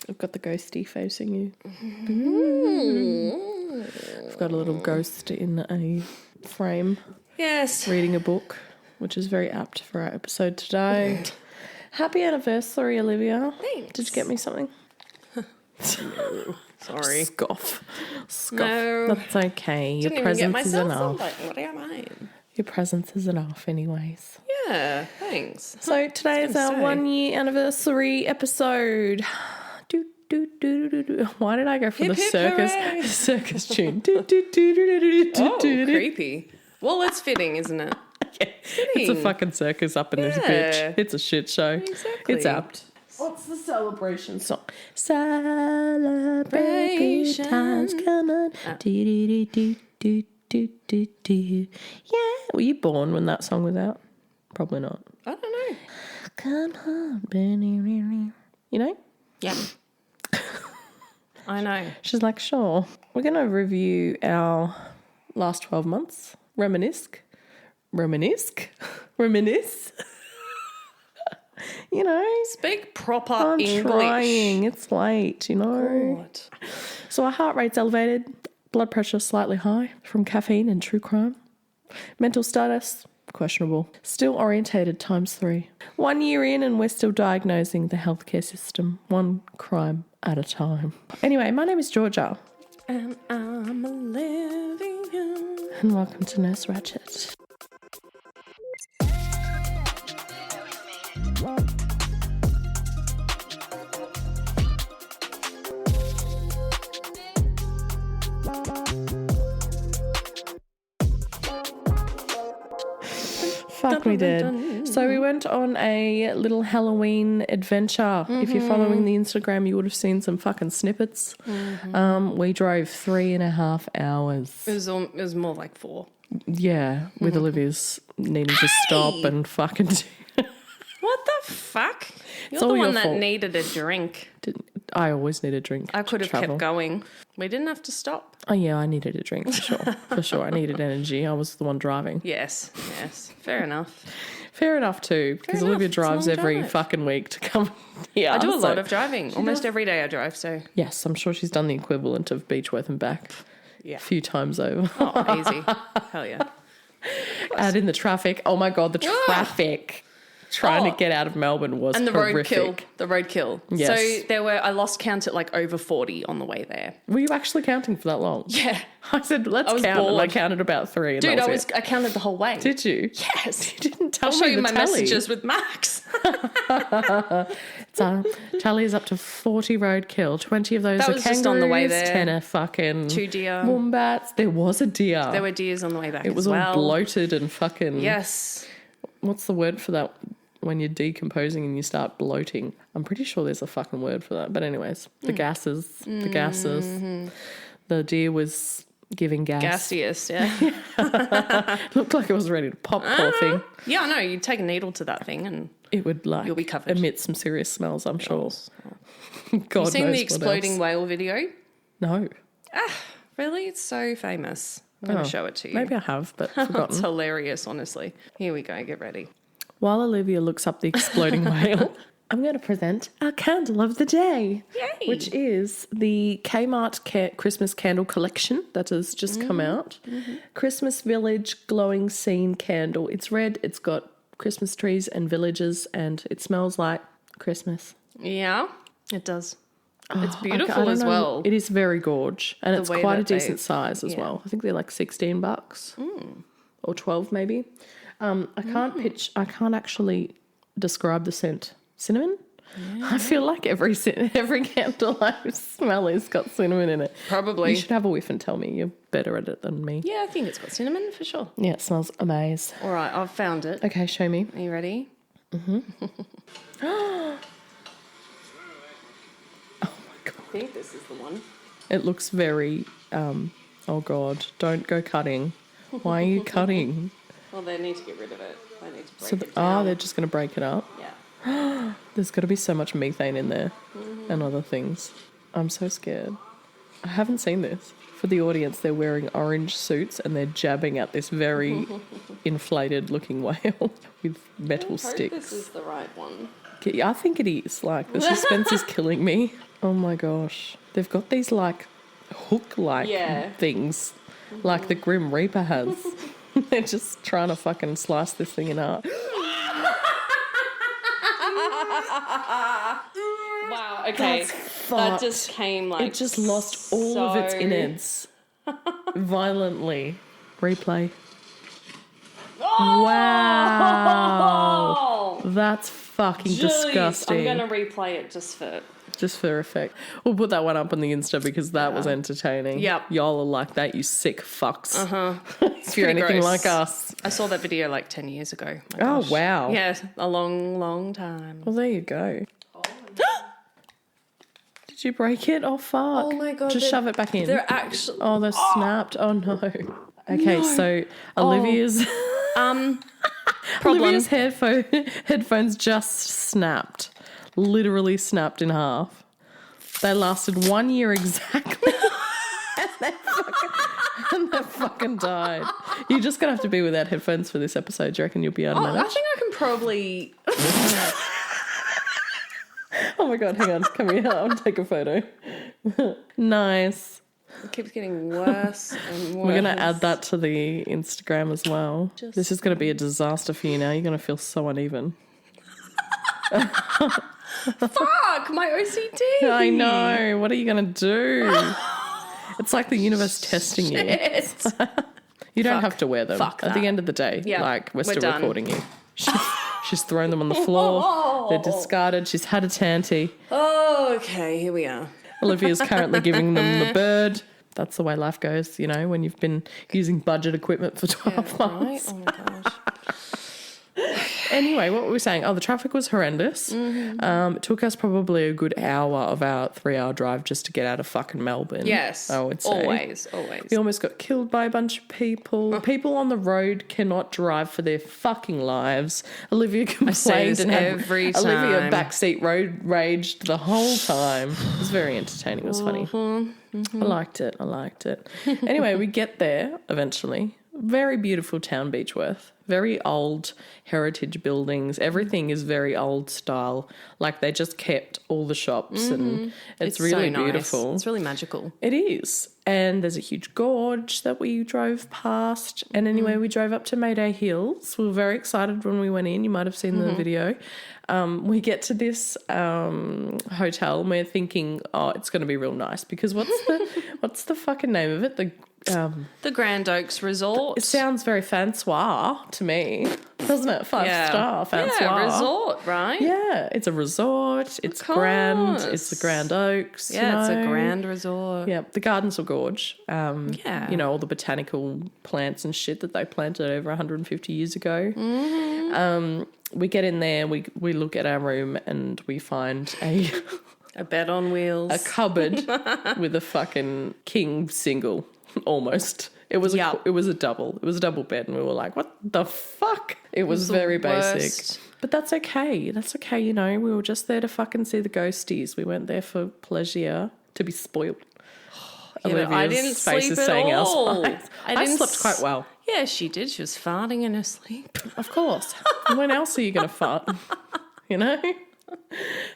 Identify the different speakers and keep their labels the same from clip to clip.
Speaker 1: I've got the ghosty facing you. I've got a little ghost in a frame.
Speaker 2: Yes.
Speaker 1: Reading a book, which is very apt for our episode today. Happy anniversary, Olivia.
Speaker 2: Thanks.
Speaker 1: Did you get me something?
Speaker 2: No. Sorry.
Speaker 1: Scoff.
Speaker 2: No.
Speaker 1: That's okay. Your
Speaker 2: Didn't even get
Speaker 1: presence is
Speaker 2: myself
Speaker 1: enough.
Speaker 2: something. What do you mean?
Speaker 1: Your presence is enough anyways.
Speaker 2: Yeah, thanks.
Speaker 1: So today is our 1 year anniversary episode. Why did I go for
Speaker 2: Hip,
Speaker 1: the
Speaker 2: hip,
Speaker 1: circus
Speaker 2: hooray.
Speaker 1: circus tune?
Speaker 2: Oh, creepy. Well, it's fitting, isn't it?
Speaker 1: Yeah, it's a fucking circus up in this bitch. It's a shit show.
Speaker 2: Exactly.
Speaker 1: It's apt. What's the celebration song? Celebrate good times, come on. Yeah. Were you born when that song was out? Probably not.
Speaker 2: I don't know.
Speaker 1: Come on, Benny. You know?
Speaker 2: Yeah. I know.
Speaker 1: She's like, sure. We're going to review our last 12 months. Reminisce. You know.
Speaker 2: Speak proper
Speaker 1: I'm
Speaker 2: English.
Speaker 1: trying. It's late, you know.
Speaker 2: God.
Speaker 1: So our heart rate's elevated. Blood pressure slightly high from caffeine and true crime. Mental status, questionable. Still orientated ×3. 1 year in and we're still diagnosing the healthcare system. One crime at a time. Anyway, my name is Georgia.
Speaker 2: And I'm Olivia.
Speaker 1: And welcome to Nurse Ratchet. Fuck, we did. So we went on a little Halloween adventure. If you're following the Instagram, you would have seen some fucking snippets. We drove 3.5 hours.
Speaker 2: It was more like 4.
Speaker 1: Yeah, with Olivia's needing to stop and fucking...
Speaker 2: What the fuck? You're
Speaker 1: all
Speaker 2: the
Speaker 1: your
Speaker 2: one that
Speaker 1: fault.
Speaker 2: needed a drink.
Speaker 1: I always need a drink.
Speaker 2: I could
Speaker 1: to
Speaker 2: have
Speaker 1: travel.
Speaker 2: kept going. We didn't have to stop.
Speaker 1: Oh, yeah, I needed a drink for sure. For sure, I needed energy. I was the one driving.
Speaker 2: Yes. Fair enough.
Speaker 1: Fair enough too, because
Speaker 2: enough.
Speaker 1: Olivia
Speaker 2: It's a
Speaker 1: drives
Speaker 2: long
Speaker 1: every
Speaker 2: drive.
Speaker 1: fucking week to come here.
Speaker 2: I do a lot of driving. Almost every day I drive, so.
Speaker 1: Yes, I'm sure she's done the equivalent of Beechworth and back
Speaker 2: Yeah.
Speaker 1: a few times over.
Speaker 2: Oh, easy. Hell yeah.
Speaker 1: Out in the traffic. Oh my God, the traffic. Trying to get out of Melbourne was
Speaker 2: And the
Speaker 1: horrific.
Speaker 2: roadkill.
Speaker 1: Yes.
Speaker 2: So I lost count at like over 40 on the way there.
Speaker 1: Were you actually counting for that long?
Speaker 2: Yeah.
Speaker 1: I said, let's
Speaker 2: was
Speaker 1: count. And I
Speaker 2: bored.
Speaker 1: counted about 3. And
Speaker 2: Dude,
Speaker 1: that was it.
Speaker 2: I counted the whole way.
Speaker 1: Did you?
Speaker 2: Yes.
Speaker 1: You didn't tell
Speaker 2: I'll
Speaker 1: me
Speaker 2: show you
Speaker 1: the
Speaker 2: my
Speaker 1: tally.
Speaker 2: messages with Max.
Speaker 1: So, tally is up to 40 roadkill. 20 of those
Speaker 2: That
Speaker 1: are
Speaker 2: was
Speaker 1: kangaroos.
Speaker 2: just on the way there.
Speaker 1: 10 are fucking
Speaker 2: 2 deer.
Speaker 1: wombats. There was a deer.
Speaker 2: There were deers on the way back
Speaker 1: It was
Speaker 2: as well.
Speaker 1: all bloated and fucking...
Speaker 2: Yes.
Speaker 1: What's the word for that when you're decomposing and you start bloating? I'm pretty sure there's a fucking word for that. But anyways, the gases. The deer was giving gas.
Speaker 2: Gassiest, yeah.
Speaker 1: Looked like it was ready to pop, poor thing.
Speaker 2: Yeah, I know. You take a needle to that thing and
Speaker 1: It would like
Speaker 2: You'll be covered.
Speaker 1: emit some serious smells, I'm sure. God
Speaker 2: you've seen
Speaker 1: knows
Speaker 2: the
Speaker 1: what
Speaker 2: exploding
Speaker 1: else.
Speaker 2: whale video?
Speaker 1: No.
Speaker 2: Really? It's so famous. I'm going to show it to you.
Speaker 1: Maybe I have, but
Speaker 2: It's
Speaker 1: forgotten.
Speaker 2: hilarious, honestly. Here we go. Get ready.
Speaker 1: While Olivia looks up the exploding whale, I'm going to present our candle of the day,
Speaker 2: Yay.
Speaker 1: which is the Kmart Christmas candle collection that has just come out. Christmas Village glowing scene candle. It's red. It's got Christmas trees and villages, and it smells like Christmas.
Speaker 2: Yeah, it does. It's
Speaker 1: I
Speaker 2: beautiful
Speaker 1: don't
Speaker 2: as
Speaker 1: know.
Speaker 2: well.
Speaker 1: It is very gorge, and it's
Speaker 2: way
Speaker 1: quite a
Speaker 2: that they've-
Speaker 1: decent size as well. I think they're like $16 or 12 maybe. I can't actually describe the scent. Cinnamon? Yeah. I feel like every candle I smell has got cinnamon in it.
Speaker 2: Probably.
Speaker 1: You should have a whiff and tell me. You're better at it than me.
Speaker 2: Yeah, I think it's got cinnamon for sure.
Speaker 1: Yeah, it smells amazing.
Speaker 2: All right, I've found it.
Speaker 1: Okay, show me.
Speaker 2: Are you ready? I think this is the one.
Speaker 1: It looks very, oh God, don't go cutting. Why are you cutting?
Speaker 2: Well, they need to get rid of it. They need to break
Speaker 1: So,
Speaker 2: it down.
Speaker 1: they're just going to break it up.
Speaker 2: Yeah.
Speaker 1: There's got to be so much methane in there and other things. I'm so scared. I haven't seen this. For the audience, they're wearing orange suits and they're jabbing at this very inflated looking whale with metal
Speaker 2: I hope
Speaker 1: sticks.
Speaker 2: this is the right one.
Speaker 1: I think it is. Like, the suspense is killing me. Oh my gosh. They've got these like hook-like things like the Grim Reaper has. They're just trying to fucking slice this thing in half.
Speaker 2: Wow, okay. That just came like...
Speaker 1: It just lost all of its innards. Violently. Replay.
Speaker 2: Oh!
Speaker 1: Wow. That's fucking disgusting.
Speaker 2: I'm going to replay it just for
Speaker 1: effect. We'll put that one up on the Insta because that was entertaining.
Speaker 2: Yep.
Speaker 1: Y'all are like that, you sick fucks. If you're
Speaker 2: pretty
Speaker 1: anything
Speaker 2: gross.
Speaker 1: like us.
Speaker 2: I saw that video like 10 years ago.
Speaker 1: Oh, wow.
Speaker 2: Yeah, a long, long time.
Speaker 1: Well, there you go. Did you break it? Oh, fuck.
Speaker 2: Oh, my God.
Speaker 1: Just shove it back in.
Speaker 2: They're actually...
Speaker 1: Oh, they're snapped. Oh, no. Okay, so Olivia's... Olivia's headphones just snapped. Literally snapped in half. They lasted 1 year exactly. and they fucking died. You're just going to have to be without headphones for this episode. Do you reckon you'll be able to manage?
Speaker 2: I think I can probably...
Speaker 1: Oh my God, hang on. Come here. I'll take a photo. Nice.
Speaker 2: It keeps getting worse and worse.
Speaker 1: We're going to add that to the Instagram as well. This is going to be a disaster for you now. You're going to feel so uneven.
Speaker 2: Fuck, my OCD.
Speaker 1: I know. What are you going to do? It's like the universe testing you. You don't have to wear them. At the end of the day, we're still recording you. She's thrown them on the floor. They're discarded. She's had a tanty.
Speaker 2: Oh, okay, here we are.
Speaker 1: Olivia's currently giving them the bird. That's the way life goes, you know, when you've been using budget equipment for 12 months.
Speaker 2: Right? Oh, my gosh.
Speaker 1: Anyway, what were we saying? Oh, the traffic was horrendous. It took us probably a good hour of our 3-hour drive just to get out of fucking Melbourne.
Speaker 2: Yes,
Speaker 1: I would say.
Speaker 2: always.
Speaker 1: We almost got killed by a bunch of people. People on the road cannot drive for their fucking lives. Olivia complained and
Speaker 2: every time.
Speaker 1: Olivia backseat road raged the whole time. It was very entertaining. It was funny. I liked it. Anyway, we get there eventually. Very beautiful town, Beechworth. Very old heritage buildings. Everything is very old style. Like they just kept all the shops and it's really
Speaker 2: so
Speaker 1: beautiful.
Speaker 2: Nice. It's really magical.
Speaker 1: It is. And there's a huge gorge that we drove past. And anyway, we drove up to Mayday Hills. We were very excited when we went in. You might have seen the video. We get to this hotel and we're thinking, oh, it's going to be real nice because what's the fucking name of it?
Speaker 2: The Grand Oaks Resort.
Speaker 1: It sounds very Francois to me, doesn't it? 5-star Francois.
Speaker 2: Yeah, resort, right?
Speaker 1: Yeah, it's a resort. It's grand. It's the Grand Oaks.
Speaker 2: Yeah, it's a grand resort.
Speaker 1: Yeah, the gardens are gorge.
Speaker 2: Yeah.
Speaker 1: You know, all the botanical plants and shit that they planted over 150 years ago. We get in there, we look at our room and we find
Speaker 2: a bed on wheels.
Speaker 1: A cupboard with a fucking king single. Almost. It was a double. It was a double bed and we were like, what the fuck? It was very basic. But that's okay. That's okay, you know. We were just there to fucking see the ghosties. We went there for pleasure, to be spoiled.
Speaker 2: I didn't sleep at all.
Speaker 1: I slept quite well.
Speaker 2: Yeah, she did. She was farting in her sleep.
Speaker 1: Of course. When else are you going to fart? You know?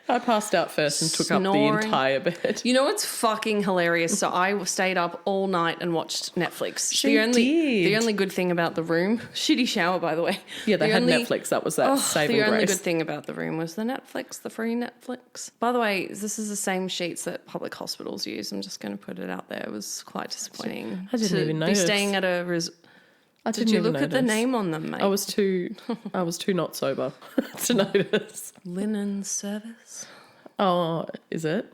Speaker 1: I passed out first and took up the entire bed.
Speaker 2: You know what's fucking hilarious? So I stayed up all night and watched Netflix.
Speaker 1: The
Speaker 2: only good thing about the room, shitty shower by the way.
Speaker 1: Yeah, they had Netflix. That was that saving grace.
Speaker 2: The only good thing about the room was the Netflix, the free Netflix. By the way, this is the same sheets that public hospitals use. I'm just going to put it out there. It was quite disappointing.
Speaker 1: I didn't even notice.
Speaker 2: Be staying at a Did you look at the name on them, mate?
Speaker 1: I was too not sober to notice.
Speaker 2: Linen service.
Speaker 1: Oh, is it?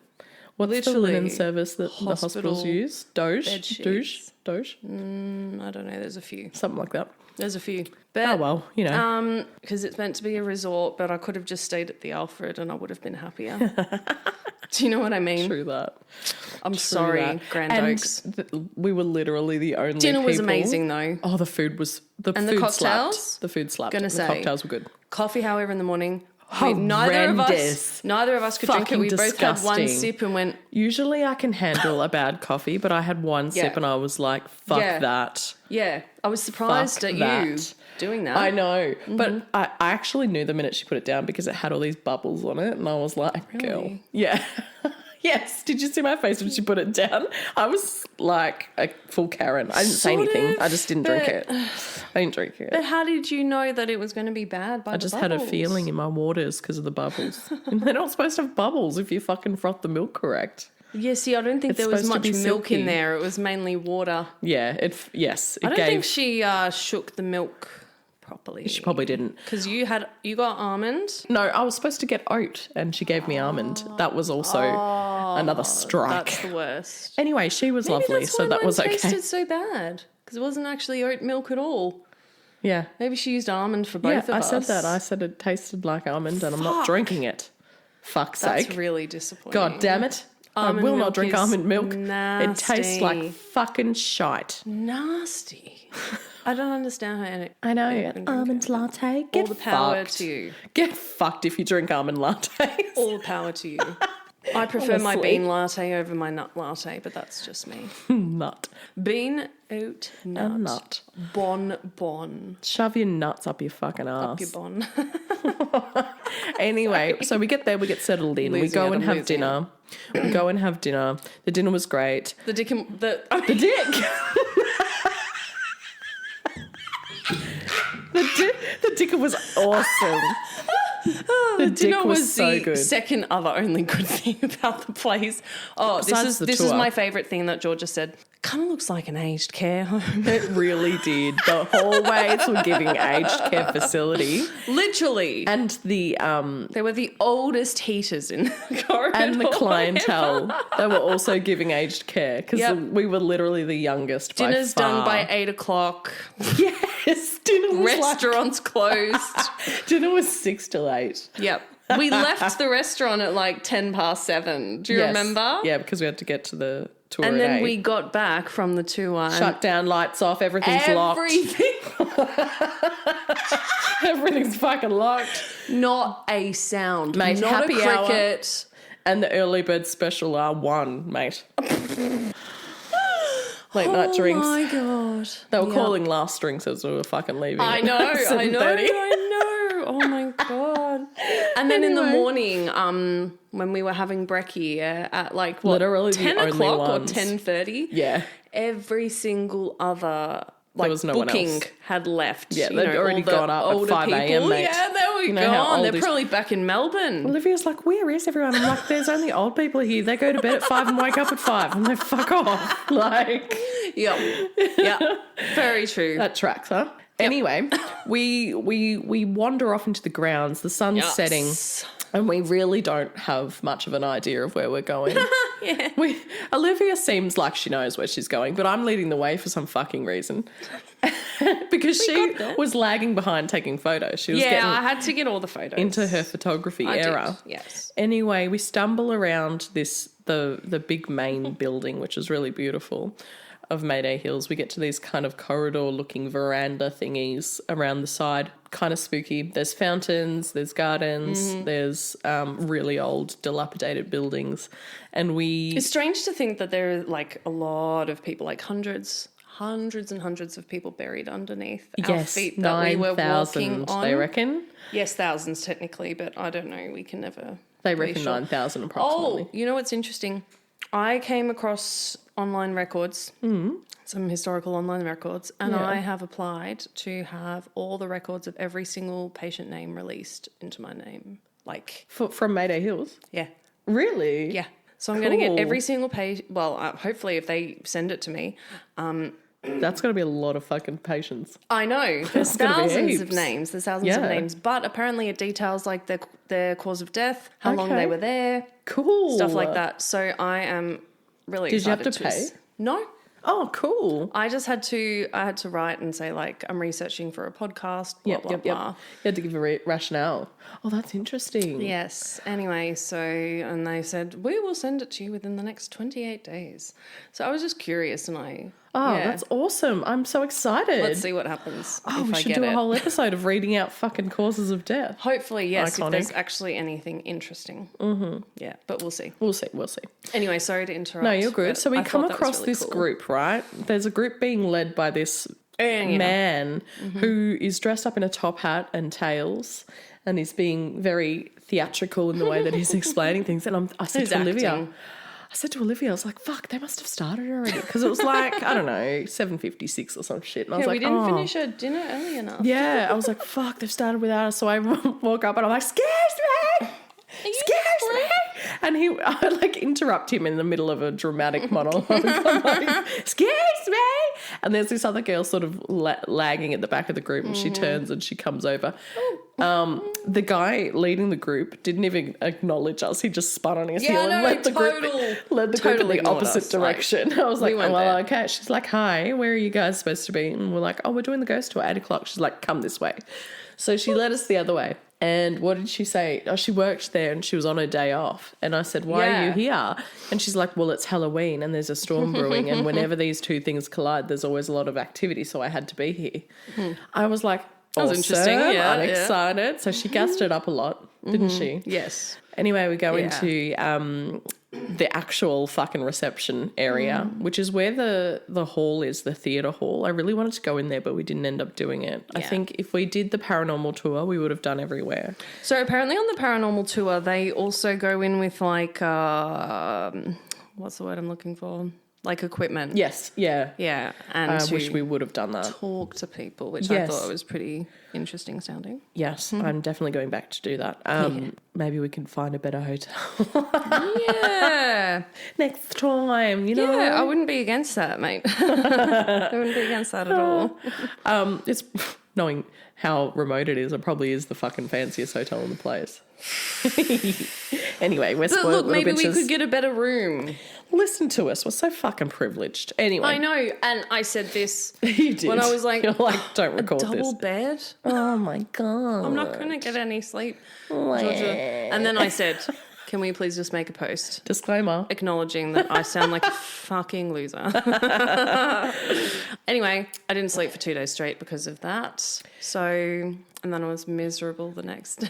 Speaker 1: What's
Speaker 2: Literally,
Speaker 1: the linen service that the hospitals use? Doge? Doge?
Speaker 2: I don't know. There's a few.
Speaker 1: Something like that.
Speaker 2: There's a few. But,
Speaker 1: well, you know.
Speaker 2: Because it's meant to be a resort, but I could have just stayed at the Alfred and I would have been happier. Do you know what I mean?
Speaker 1: True that.
Speaker 2: I'm sorry, Grand Oaks.
Speaker 1: We were literally the only
Speaker 2: Dinner was
Speaker 1: people.
Speaker 2: amazing though.
Speaker 1: Oh, the food was...
Speaker 2: And the cocktails?
Speaker 1: Slapped. The food slapped.
Speaker 2: Gonna say,
Speaker 1: cocktails were good.
Speaker 2: Coffee, however, in the morning, Neither
Speaker 1: Horrendous.
Speaker 2: of us could drink it. We both had one
Speaker 1: Disgusting.
Speaker 2: sip and went,
Speaker 1: Usually I can handle a bad coffee, but I had one sip and I was like, fuck that.
Speaker 2: yeah. I was surprised
Speaker 1: Fuck
Speaker 2: at you
Speaker 1: that.
Speaker 2: doing that.
Speaker 1: I know. But I actually knew the minute she put it down because it had all these bubbles on it. And I was like, girl.
Speaker 2: Really?
Speaker 1: Yeah. Yes. Did you see my face when she put it down? I was like a full Karen. I didn't say anything. I just didn't drink it. I didn't drink it.
Speaker 2: But how did you know that it was going to be bad by
Speaker 1: I just had a feeling in my waters because of the bubbles. And they're not supposed to have bubbles if you fucking froth the milk correct.
Speaker 2: Yeah, see, I don't think there was
Speaker 1: supposed to
Speaker 2: much
Speaker 1: be
Speaker 2: milk
Speaker 1: silky.
Speaker 2: in there. It was mainly water.
Speaker 1: Yeah. It
Speaker 2: I don't
Speaker 1: gave.
Speaker 2: think she shook the milk properly.
Speaker 1: She probably didn't.
Speaker 2: Because you got almond.
Speaker 1: No, I was supposed to get oat and she gave me almond. That was also another strike.
Speaker 2: That's the worst.
Speaker 1: Anyway, she was lovely,
Speaker 2: that's
Speaker 1: so
Speaker 2: why
Speaker 1: that
Speaker 2: mine
Speaker 1: was okay.
Speaker 2: tasted so bad because it wasn't actually oat milk at all.
Speaker 1: Yeah.
Speaker 2: Maybe she used almond for both
Speaker 1: Yeah,
Speaker 2: of
Speaker 1: I
Speaker 2: us.
Speaker 1: said that. I said it tasted like almond and I'm not drinking it. Fuck's
Speaker 2: That's
Speaker 1: sake.
Speaker 2: really disappointing.
Speaker 1: God damn it.
Speaker 2: Almond
Speaker 1: I will not
Speaker 2: milk
Speaker 1: drink
Speaker 2: is
Speaker 1: almond milk.
Speaker 2: nasty.
Speaker 1: It tastes like fucking shite.
Speaker 2: Nasty. I don't understand how.
Speaker 1: I know.
Speaker 2: anyone can drink
Speaker 1: Almond
Speaker 2: it.
Speaker 1: latte.
Speaker 2: All
Speaker 1: Get
Speaker 2: the power
Speaker 1: fucked.
Speaker 2: to you.
Speaker 1: Get fucked if you drink almond lattes.
Speaker 2: All the power to you. I prefer my
Speaker 1: Honestly.
Speaker 2: bean latte over my nut latte, but that's just me.
Speaker 1: Nut.
Speaker 2: Bean, oat, nut.
Speaker 1: A nut.
Speaker 2: Bon.
Speaker 1: Shove your nuts up your fucking ass.
Speaker 2: Up your bon.
Speaker 1: Anyway, so we get there, we get settled in, we
Speaker 2: Losing
Speaker 1: go
Speaker 2: it,
Speaker 1: and
Speaker 2: I'm
Speaker 1: have
Speaker 2: losing
Speaker 1: dinner. We go and have dinner. The dinner was great.
Speaker 2: The dick and the
Speaker 1: The dick. the dick was awesome. The
Speaker 2: dinner
Speaker 1: dick was so
Speaker 2: the
Speaker 1: good.
Speaker 2: second other only good thing about the place. Oh,
Speaker 1: Besides the
Speaker 2: this is
Speaker 1: tour.
Speaker 2: my favourite thing that Georgia said. Kind of looks like an aged care home.
Speaker 1: It really did. The hallways were giving aged care facility.
Speaker 2: Literally.
Speaker 1: And the
Speaker 2: They were the oldest heaters in the corridor.
Speaker 1: and the clientele, they were also giving aged care because
Speaker 2: Yep.
Speaker 1: we were literally the youngest
Speaker 2: Dinner's
Speaker 1: by far.
Speaker 2: done by 8 o'clock.
Speaker 1: Yes, dinner was
Speaker 2: Restaurants closed.
Speaker 1: dinner was 6 till 8.
Speaker 2: Yep. We left the restaurant at like 7:10. Do you
Speaker 1: Yes.
Speaker 2: remember?
Speaker 1: Yeah, because we had to get to the tour
Speaker 2: And
Speaker 1: at
Speaker 2: then
Speaker 1: 8.
Speaker 2: we got back from the tour.
Speaker 1: Shut down, lights off, everything's locked. Everything's fucking locked.
Speaker 2: Not a sound.
Speaker 1: Mate,
Speaker 2: not
Speaker 1: happy
Speaker 2: a
Speaker 1: hour.
Speaker 2: cricket.
Speaker 1: And the early bird special are 1, mate. Late night drinks.
Speaker 2: Oh my god.
Speaker 1: They were calling last drinks as we were fucking leaving.
Speaker 2: I
Speaker 1: at
Speaker 2: know, I know,
Speaker 1: 7:30.
Speaker 2: I know. Oh my god. And then in the
Speaker 1: Anyway.
Speaker 2: morning, when we were having brekkie at like what,
Speaker 1: Literally the
Speaker 2: 10
Speaker 1: only
Speaker 2: o'clock
Speaker 1: ones.
Speaker 2: or 10:30,
Speaker 1: Yeah.
Speaker 2: every single other like
Speaker 1: was no one
Speaker 2: booking
Speaker 1: else.
Speaker 2: had left.
Speaker 1: Yeah,
Speaker 2: you
Speaker 1: they'd
Speaker 2: know,
Speaker 1: already
Speaker 2: all the
Speaker 1: gone up at
Speaker 2: older
Speaker 1: 5 a.m.,
Speaker 2: people.
Speaker 1: mate.
Speaker 2: Yeah, they were
Speaker 1: You know how
Speaker 2: gone.
Speaker 1: old
Speaker 2: They're
Speaker 1: is-
Speaker 2: probably back in Melbourne.
Speaker 1: Olivia's like, where is everyone? I'm like, there's only old people here. They go to bed at 5 and wake up at 5 and they fuck off. Like,
Speaker 2: Yep. Yeah. Very true.
Speaker 1: that tracks, huh? Anyway, we wander off into the grounds. The sun's
Speaker 2: Yes.
Speaker 1: setting. And we really don't have much of an idea of where we're going.
Speaker 2: Yeah.
Speaker 1: Olivia seems like she knows where she's going, but I'm leading the way for some fucking reason. Because she
Speaker 2: got there.
Speaker 1: was lagging behind taking photos. She was
Speaker 2: Yeah,
Speaker 1: getting
Speaker 2: I had to get all the photos.
Speaker 1: into her photography
Speaker 2: I
Speaker 1: era.
Speaker 2: did, yes.
Speaker 1: Anyway, we stumble around the big main building, which is really beautiful, of Mayday Hills. We get to these kind of corridor-looking veranda thingies around the side. Kind of spooky. There's fountains, there's gardens, there's really old, dilapidated buildings. And
Speaker 2: It's strange to think that there are like a lot of people, like hundreds and hundreds of people buried underneath our feet that we were walking
Speaker 1: 9,000,
Speaker 2: on.
Speaker 1: they reckon.
Speaker 2: Yes, thousands technically, but I don't know. We can never.
Speaker 1: They
Speaker 2: be
Speaker 1: reckon
Speaker 2: sure.
Speaker 1: 9,000 approximately.
Speaker 2: Oh, you know what's interesting? I came across online records, some historical online records, and
Speaker 1: Yeah.
Speaker 2: I have applied to have all the records of every single patient name released into my name. Like,
Speaker 1: From Mayday Hills?
Speaker 2: yeah.
Speaker 1: Really?
Speaker 2: Yeah. So I'm going to get
Speaker 1: Cool.
Speaker 2: every single patient. Well, hopefully, if they send it to me.
Speaker 1: That's got to be a lot of fucking patience.
Speaker 2: I know there's
Speaker 1: gonna be
Speaker 2: thousands of
Speaker 1: heaps.
Speaker 2: names. There's thousands of
Speaker 1: Yeah.
Speaker 2: names, but apparently it details like their cause of death, how long they
Speaker 1: Okay.
Speaker 2: were there,
Speaker 1: Cool.
Speaker 2: stuff like that. So I am really
Speaker 1: Did you have
Speaker 2: excited
Speaker 1: to pay?
Speaker 2: No,
Speaker 1: Oh, cool.
Speaker 2: I just had to. I had to write and say like I'm researching for a podcast. Blah blah blah.
Speaker 1: You had to give a rationale. Oh, that's interesting.
Speaker 2: Yes. Anyway, so and they said we will send it to you within the next 28 days. So I was just curious, and I
Speaker 1: Oh,
Speaker 2: Yeah.
Speaker 1: that's awesome. I'm so excited.
Speaker 2: Let's see what happens.
Speaker 1: Oh,
Speaker 2: if
Speaker 1: we
Speaker 2: I
Speaker 1: should
Speaker 2: get
Speaker 1: do a
Speaker 2: it.
Speaker 1: whole episode of reading out fucking causes of death.
Speaker 2: Hopefully, yes,
Speaker 1: Iconic.
Speaker 2: if there's actually anything interesting. Mm-hmm. Yeah, but we'll see.
Speaker 1: We'll see.
Speaker 2: Anyway, sorry to interrupt.
Speaker 1: No, you're good.
Speaker 2: but
Speaker 1: So we
Speaker 2: I
Speaker 1: come
Speaker 2: thought that was
Speaker 1: across
Speaker 2: really
Speaker 1: this
Speaker 2: cool.
Speaker 1: group, right? There's a group being led by this man who is dressed up in a top hat and tails and is being very theatrical in the way that he's explaining things. And I said
Speaker 2: Who's
Speaker 1: to Olivia,
Speaker 2: acting?
Speaker 1: I was like, fuck, they must have started already. Because it was like, I don't know, 7:56 or some shit. And I was
Speaker 2: Yeah,
Speaker 1: like,
Speaker 2: we didn't
Speaker 1: oh.
Speaker 2: finish our dinner early enough.
Speaker 1: Yeah, I was like, fuck, they've started without us. So I walk up and I'm like, excuse me. Excuse me. And I like interrupt him in the middle of a dramatic monologue. I'm like, excuse me. And there's this other girl sort of lagging at the back of the group, and she turns and she comes over. The guy leading the group didn't even acknowledge us. He just spun on his heel and led the group in the opposite direction. I was like,
Speaker 2: went
Speaker 1: well,
Speaker 2: there.
Speaker 1: okay. She's like, hi, where are you guys supposed to be? And we're like, oh, we're doing the ghost tour at 8:00. She's like, come this way. So she led us the other way. And what did she say? Oh, she worked there and she was on her day off. And I said, why are you here? And she's like, well, it's Halloween and there's a storm brewing. And whenever these two things collide, there's always a lot of activity. So I had to be here. I was like,
Speaker 2: was
Speaker 1: awesome.
Speaker 2: interesting. Yeah,
Speaker 1: I'm excited. So she gassed it up a lot, didn't she?
Speaker 2: Yes.
Speaker 1: Anyway, we go into the actual fucking reception area, which is where the hall is, the theatre hall. I really wanted to go in there, but we didn't end up doing it. I think if we did the paranormal tour, we would have done everywhere.
Speaker 2: So apparently on the paranormal tour, they also go in with like, what's the word I'm looking for? Like equipment.
Speaker 1: Yes, yeah.
Speaker 2: Yeah. And
Speaker 1: I
Speaker 2: to
Speaker 1: wish we would have done that.
Speaker 2: talk to people, which I thought was pretty interesting sounding.
Speaker 1: Yes, I'm definitely going back to do that. Maybe we can find a better hotel.
Speaker 2: Yeah.
Speaker 1: Next time, you know.
Speaker 2: Yeah, I wouldn't be against that, mate. I wouldn't be against that at all.
Speaker 1: It's knowing how remote it is, it probably is the fucking fanciest hotel in the place. Anyway, we're
Speaker 2: But
Speaker 1: spoiled
Speaker 2: look,
Speaker 1: little
Speaker 2: maybe
Speaker 1: bitches.
Speaker 2: we could get a better room.
Speaker 1: Listen to us. We're so fucking privileged. Anyway.
Speaker 2: I know, and I said this
Speaker 1: You did.
Speaker 2: when I was like,
Speaker 1: you're like, don't record
Speaker 2: double
Speaker 1: this.
Speaker 2: bed?
Speaker 1: Oh my God.
Speaker 2: I'm not going to get any sleep, Georgia. And then I said, can we please just make a post
Speaker 1: Disclaimer.
Speaker 2: acknowledging that I sound like a fucking loser? Anyway, I didn't sleep for 2 days straight because of that. So, and then I was miserable the next day.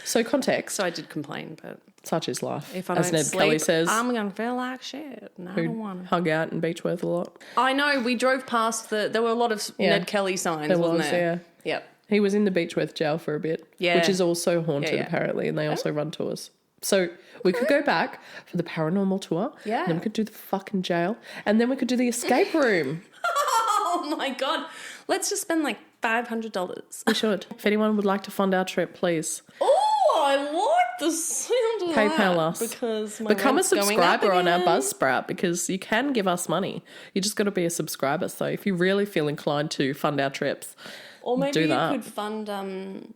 Speaker 1: So context,
Speaker 2: So I did complain, but
Speaker 1: such is life.
Speaker 2: if I
Speaker 1: As
Speaker 2: don't
Speaker 1: Ned
Speaker 2: sleep,
Speaker 1: Kelly says,
Speaker 2: I'm going to feel like shit. And I don't want to.
Speaker 1: hung out in Beechworth a lot.
Speaker 2: I know, we drove past there were a lot of Ned Kelly signs, wasn't there? Yep.
Speaker 1: He was in the Beechworth jail for a bit,
Speaker 2: Yeah.
Speaker 1: which is also haunted
Speaker 2: Yeah.
Speaker 1: apparently, and they also run tours. So we could go back for the paranormal tour,
Speaker 2: Yeah.
Speaker 1: and then we could do the fucking jail, and then we could do the escape room.
Speaker 2: Oh my God. Let's just spend like $500.
Speaker 1: We should. If anyone would like to fund our trip, please.
Speaker 2: Oh, I like the sound of
Speaker 1: PayPal
Speaker 2: that.
Speaker 1: us.
Speaker 2: Because my
Speaker 1: Become a
Speaker 2: rent's going up
Speaker 1: subscriber on our
Speaker 2: again.
Speaker 1: Buzzsprout because you can give us money. You just got to be a subscriber. So if you really feel inclined to fund our trips,
Speaker 2: Or maybe
Speaker 1: do
Speaker 2: you
Speaker 1: that.
Speaker 2: could fund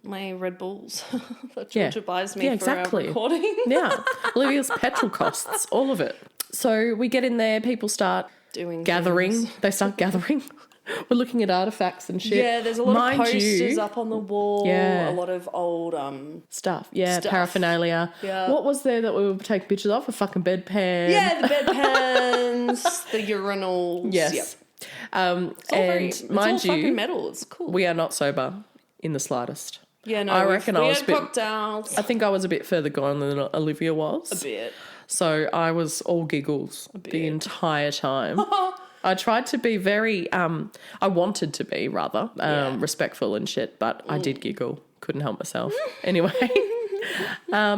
Speaker 2: my Red Bulls that Georgia buys me
Speaker 1: Yeah,
Speaker 2: for our
Speaker 1: exactly.
Speaker 2: recording.
Speaker 1: yeah, Olivia's petrol costs, all of it. So we get in there, people start
Speaker 2: Doing
Speaker 1: gathering.
Speaker 2: things.
Speaker 1: They start gathering. We're looking at artifacts and shit.
Speaker 2: Yeah, there's a lot
Speaker 1: Mind
Speaker 2: of posters
Speaker 1: you,
Speaker 2: up on the wall.
Speaker 1: Yeah.
Speaker 2: A lot of old
Speaker 1: stuff. Yeah,
Speaker 2: Stuff.
Speaker 1: paraphernalia.
Speaker 2: Yeah.
Speaker 1: What was there that we would take pictures of? A fucking bedpan.
Speaker 2: yeah, the bedpans, the urinals.
Speaker 1: Yes.
Speaker 2: Yep.
Speaker 1: And
Speaker 2: It's
Speaker 1: mind
Speaker 2: all fucking
Speaker 1: you,
Speaker 2: metal. It's cool.
Speaker 1: we are not sober in the slightest.
Speaker 2: Yeah, no,
Speaker 1: I
Speaker 2: we
Speaker 1: reckon I was
Speaker 2: had
Speaker 1: a bit-
Speaker 2: cocktails.
Speaker 1: I think I was a bit further gone than Olivia was.
Speaker 2: A bit.
Speaker 1: So I was all giggles
Speaker 2: bit.
Speaker 1: the entire time. I tried to be very, I wanted to be rather respectful and shit, but I did giggle. Couldn't help myself. Anyway,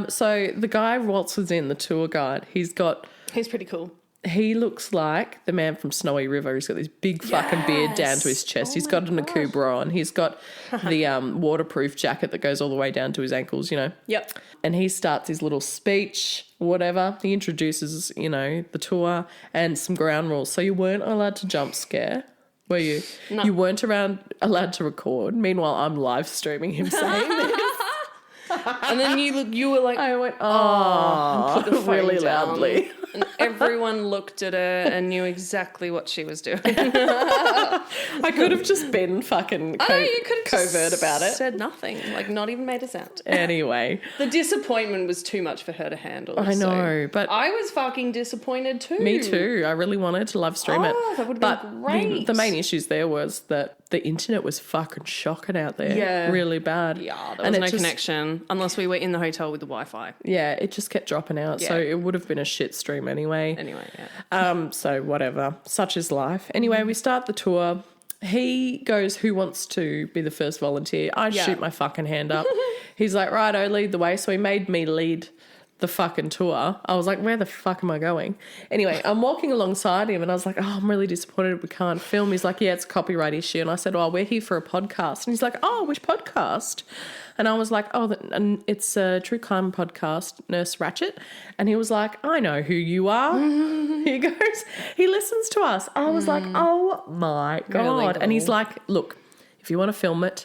Speaker 1: so the guy waltzes in, the tour guide.
Speaker 2: He's pretty cool.
Speaker 1: He looks like the man from Snowy River. He's got this big fucking beard down to his chest. He's got an Akubra on. He's got the waterproof jacket that goes all the way down to his ankles, you know.
Speaker 2: Yep.
Speaker 1: And he starts his little speech, whatever. He introduces, you know, the tour and some ground rules. So you weren't allowed to jump scare, were you?
Speaker 2: No.
Speaker 1: You weren't allowed to record. Meanwhile, I'm live streaming him saying this.
Speaker 2: And then you were like,
Speaker 1: I went,
Speaker 2: and put the phone
Speaker 1: really
Speaker 2: down.
Speaker 1: loudly.
Speaker 2: And everyone looked at her and knew exactly what she was doing.
Speaker 1: I could have just been fucking
Speaker 2: you could have
Speaker 1: covert about it.
Speaker 2: said nothing, like not even made a sound.
Speaker 1: Anyway.
Speaker 2: The disappointment was too much for her to handle.
Speaker 1: I know, but
Speaker 2: I was fucking disappointed too.
Speaker 1: me too. I really wanted to live stream it.
Speaker 2: That would have been great.
Speaker 1: The main issues there was that the internet was fucking shocking out there.
Speaker 2: Yeah.
Speaker 1: Really bad.
Speaker 2: Yeah, there was no connection unless we were in the hotel with the Wi-Fi.
Speaker 1: Yeah, it just kept dropping out. So it would have been a shit stream anyway. So whatever. Such is life. Anyway, we start the tour. He goes, who wants to be the first volunteer? I shoot my fucking hand up. He's like, righto, lead the way. So he made me lead the fucking tour. I was like, where the fuck am I going? Anyway, I'm walking alongside him and I was like, oh, I'm really disappointed we can't film. He's like, yeah, it's a copyright issue. And I said, oh, we're here for a podcast. And he's like, oh, which podcast? And I was like, oh, it's a true crime podcast, Nurse Ratchet. And he was like, I know who you are. He goes, he listens to us. I was like, oh my God.
Speaker 2: Really cool.
Speaker 1: And he's like, look, if you want to film it,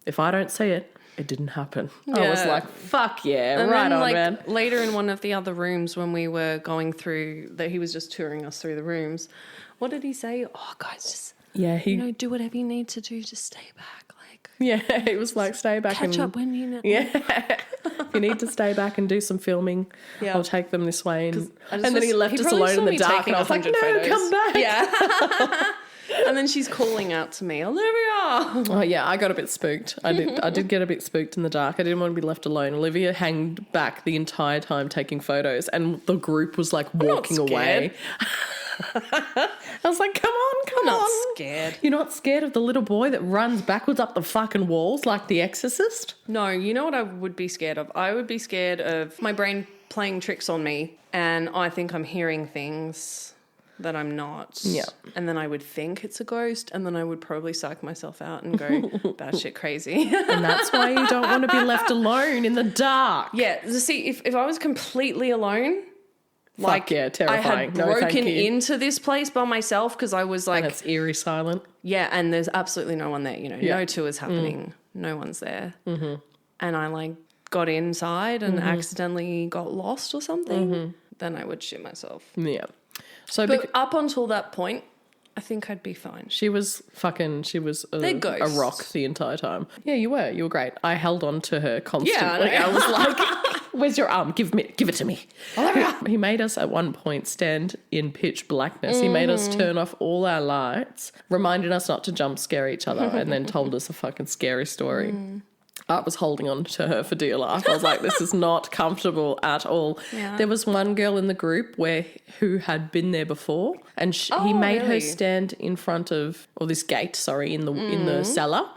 Speaker 1: if I don't see it, it didn't happen. I was like, fuck yeah,
Speaker 2: and
Speaker 1: right
Speaker 2: then,
Speaker 1: on, man.
Speaker 2: Later in one of the other rooms when we were going through, that he was just touring us through the rooms, what did he say? Oh, guys, just, do whatever you need to do to stay back.
Speaker 1: Yeah, he was like, stay back
Speaker 2: catch up when you know.
Speaker 1: Yeah. If you need to stay back and do some filming, I'll take them this way. And then he left us alone in the dark and I was like, no,
Speaker 2: photos.
Speaker 1: come back.
Speaker 2: Yeah. And then she's calling out to me, Olivia.
Speaker 1: Oh yeah, I got a bit spooked. I did get a bit spooked in the dark. I didn't want to be left alone. Olivia hanged back the entire time taking photos and the group was like walking away. I was like, come on.
Speaker 2: I'm not scared.
Speaker 1: You're not scared of the little boy that runs backwards up the fucking walls like The Exorcist?
Speaker 2: No, you know what I would be scared of? I would be scared of my brain playing tricks on me and I think I'm hearing things that I'm not.
Speaker 1: Yeah.
Speaker 2: And then I would think it's a ghost and then I would probably psych myself out and go batshit crazy.
Speaker 1: And that's why you don't want to be left alone in the dark.
Speaker 2: Yeah. See, if I was completely alone...
Speaker 1: Fuck yeah, terrifying.
Speaker 2: I had broken into this place by myself because I was like...
Speaker 1: And it's eerie silent.
Speaker 2: Yeah, and there's absolutely no one there. No tours happening. No one's there. Mm-hmm. And I got inside and accidentally got lost or something. Then I would shit myself.
Speaker 1: Yeah. So,
Speaker 2: but up until that point, I think I'd be fine.
Speaker 1: She was a rock the entire time. Yeah, you were great. I held on to her constantly.
Speaker 2: Yeah,
Speaker 1: I was like, where's your arm? Give it to me. He made us at one point stand in pitch blackness. He made us turn off all our lights, reminded us not to jump scare each other, and then told us a fucking scary story. I was holding on to her for dear life. I was like, this is not comfortable at all. Yeah. There was one girl in the group who had been there before and he made her stand in front of, or this gate, in the cellar.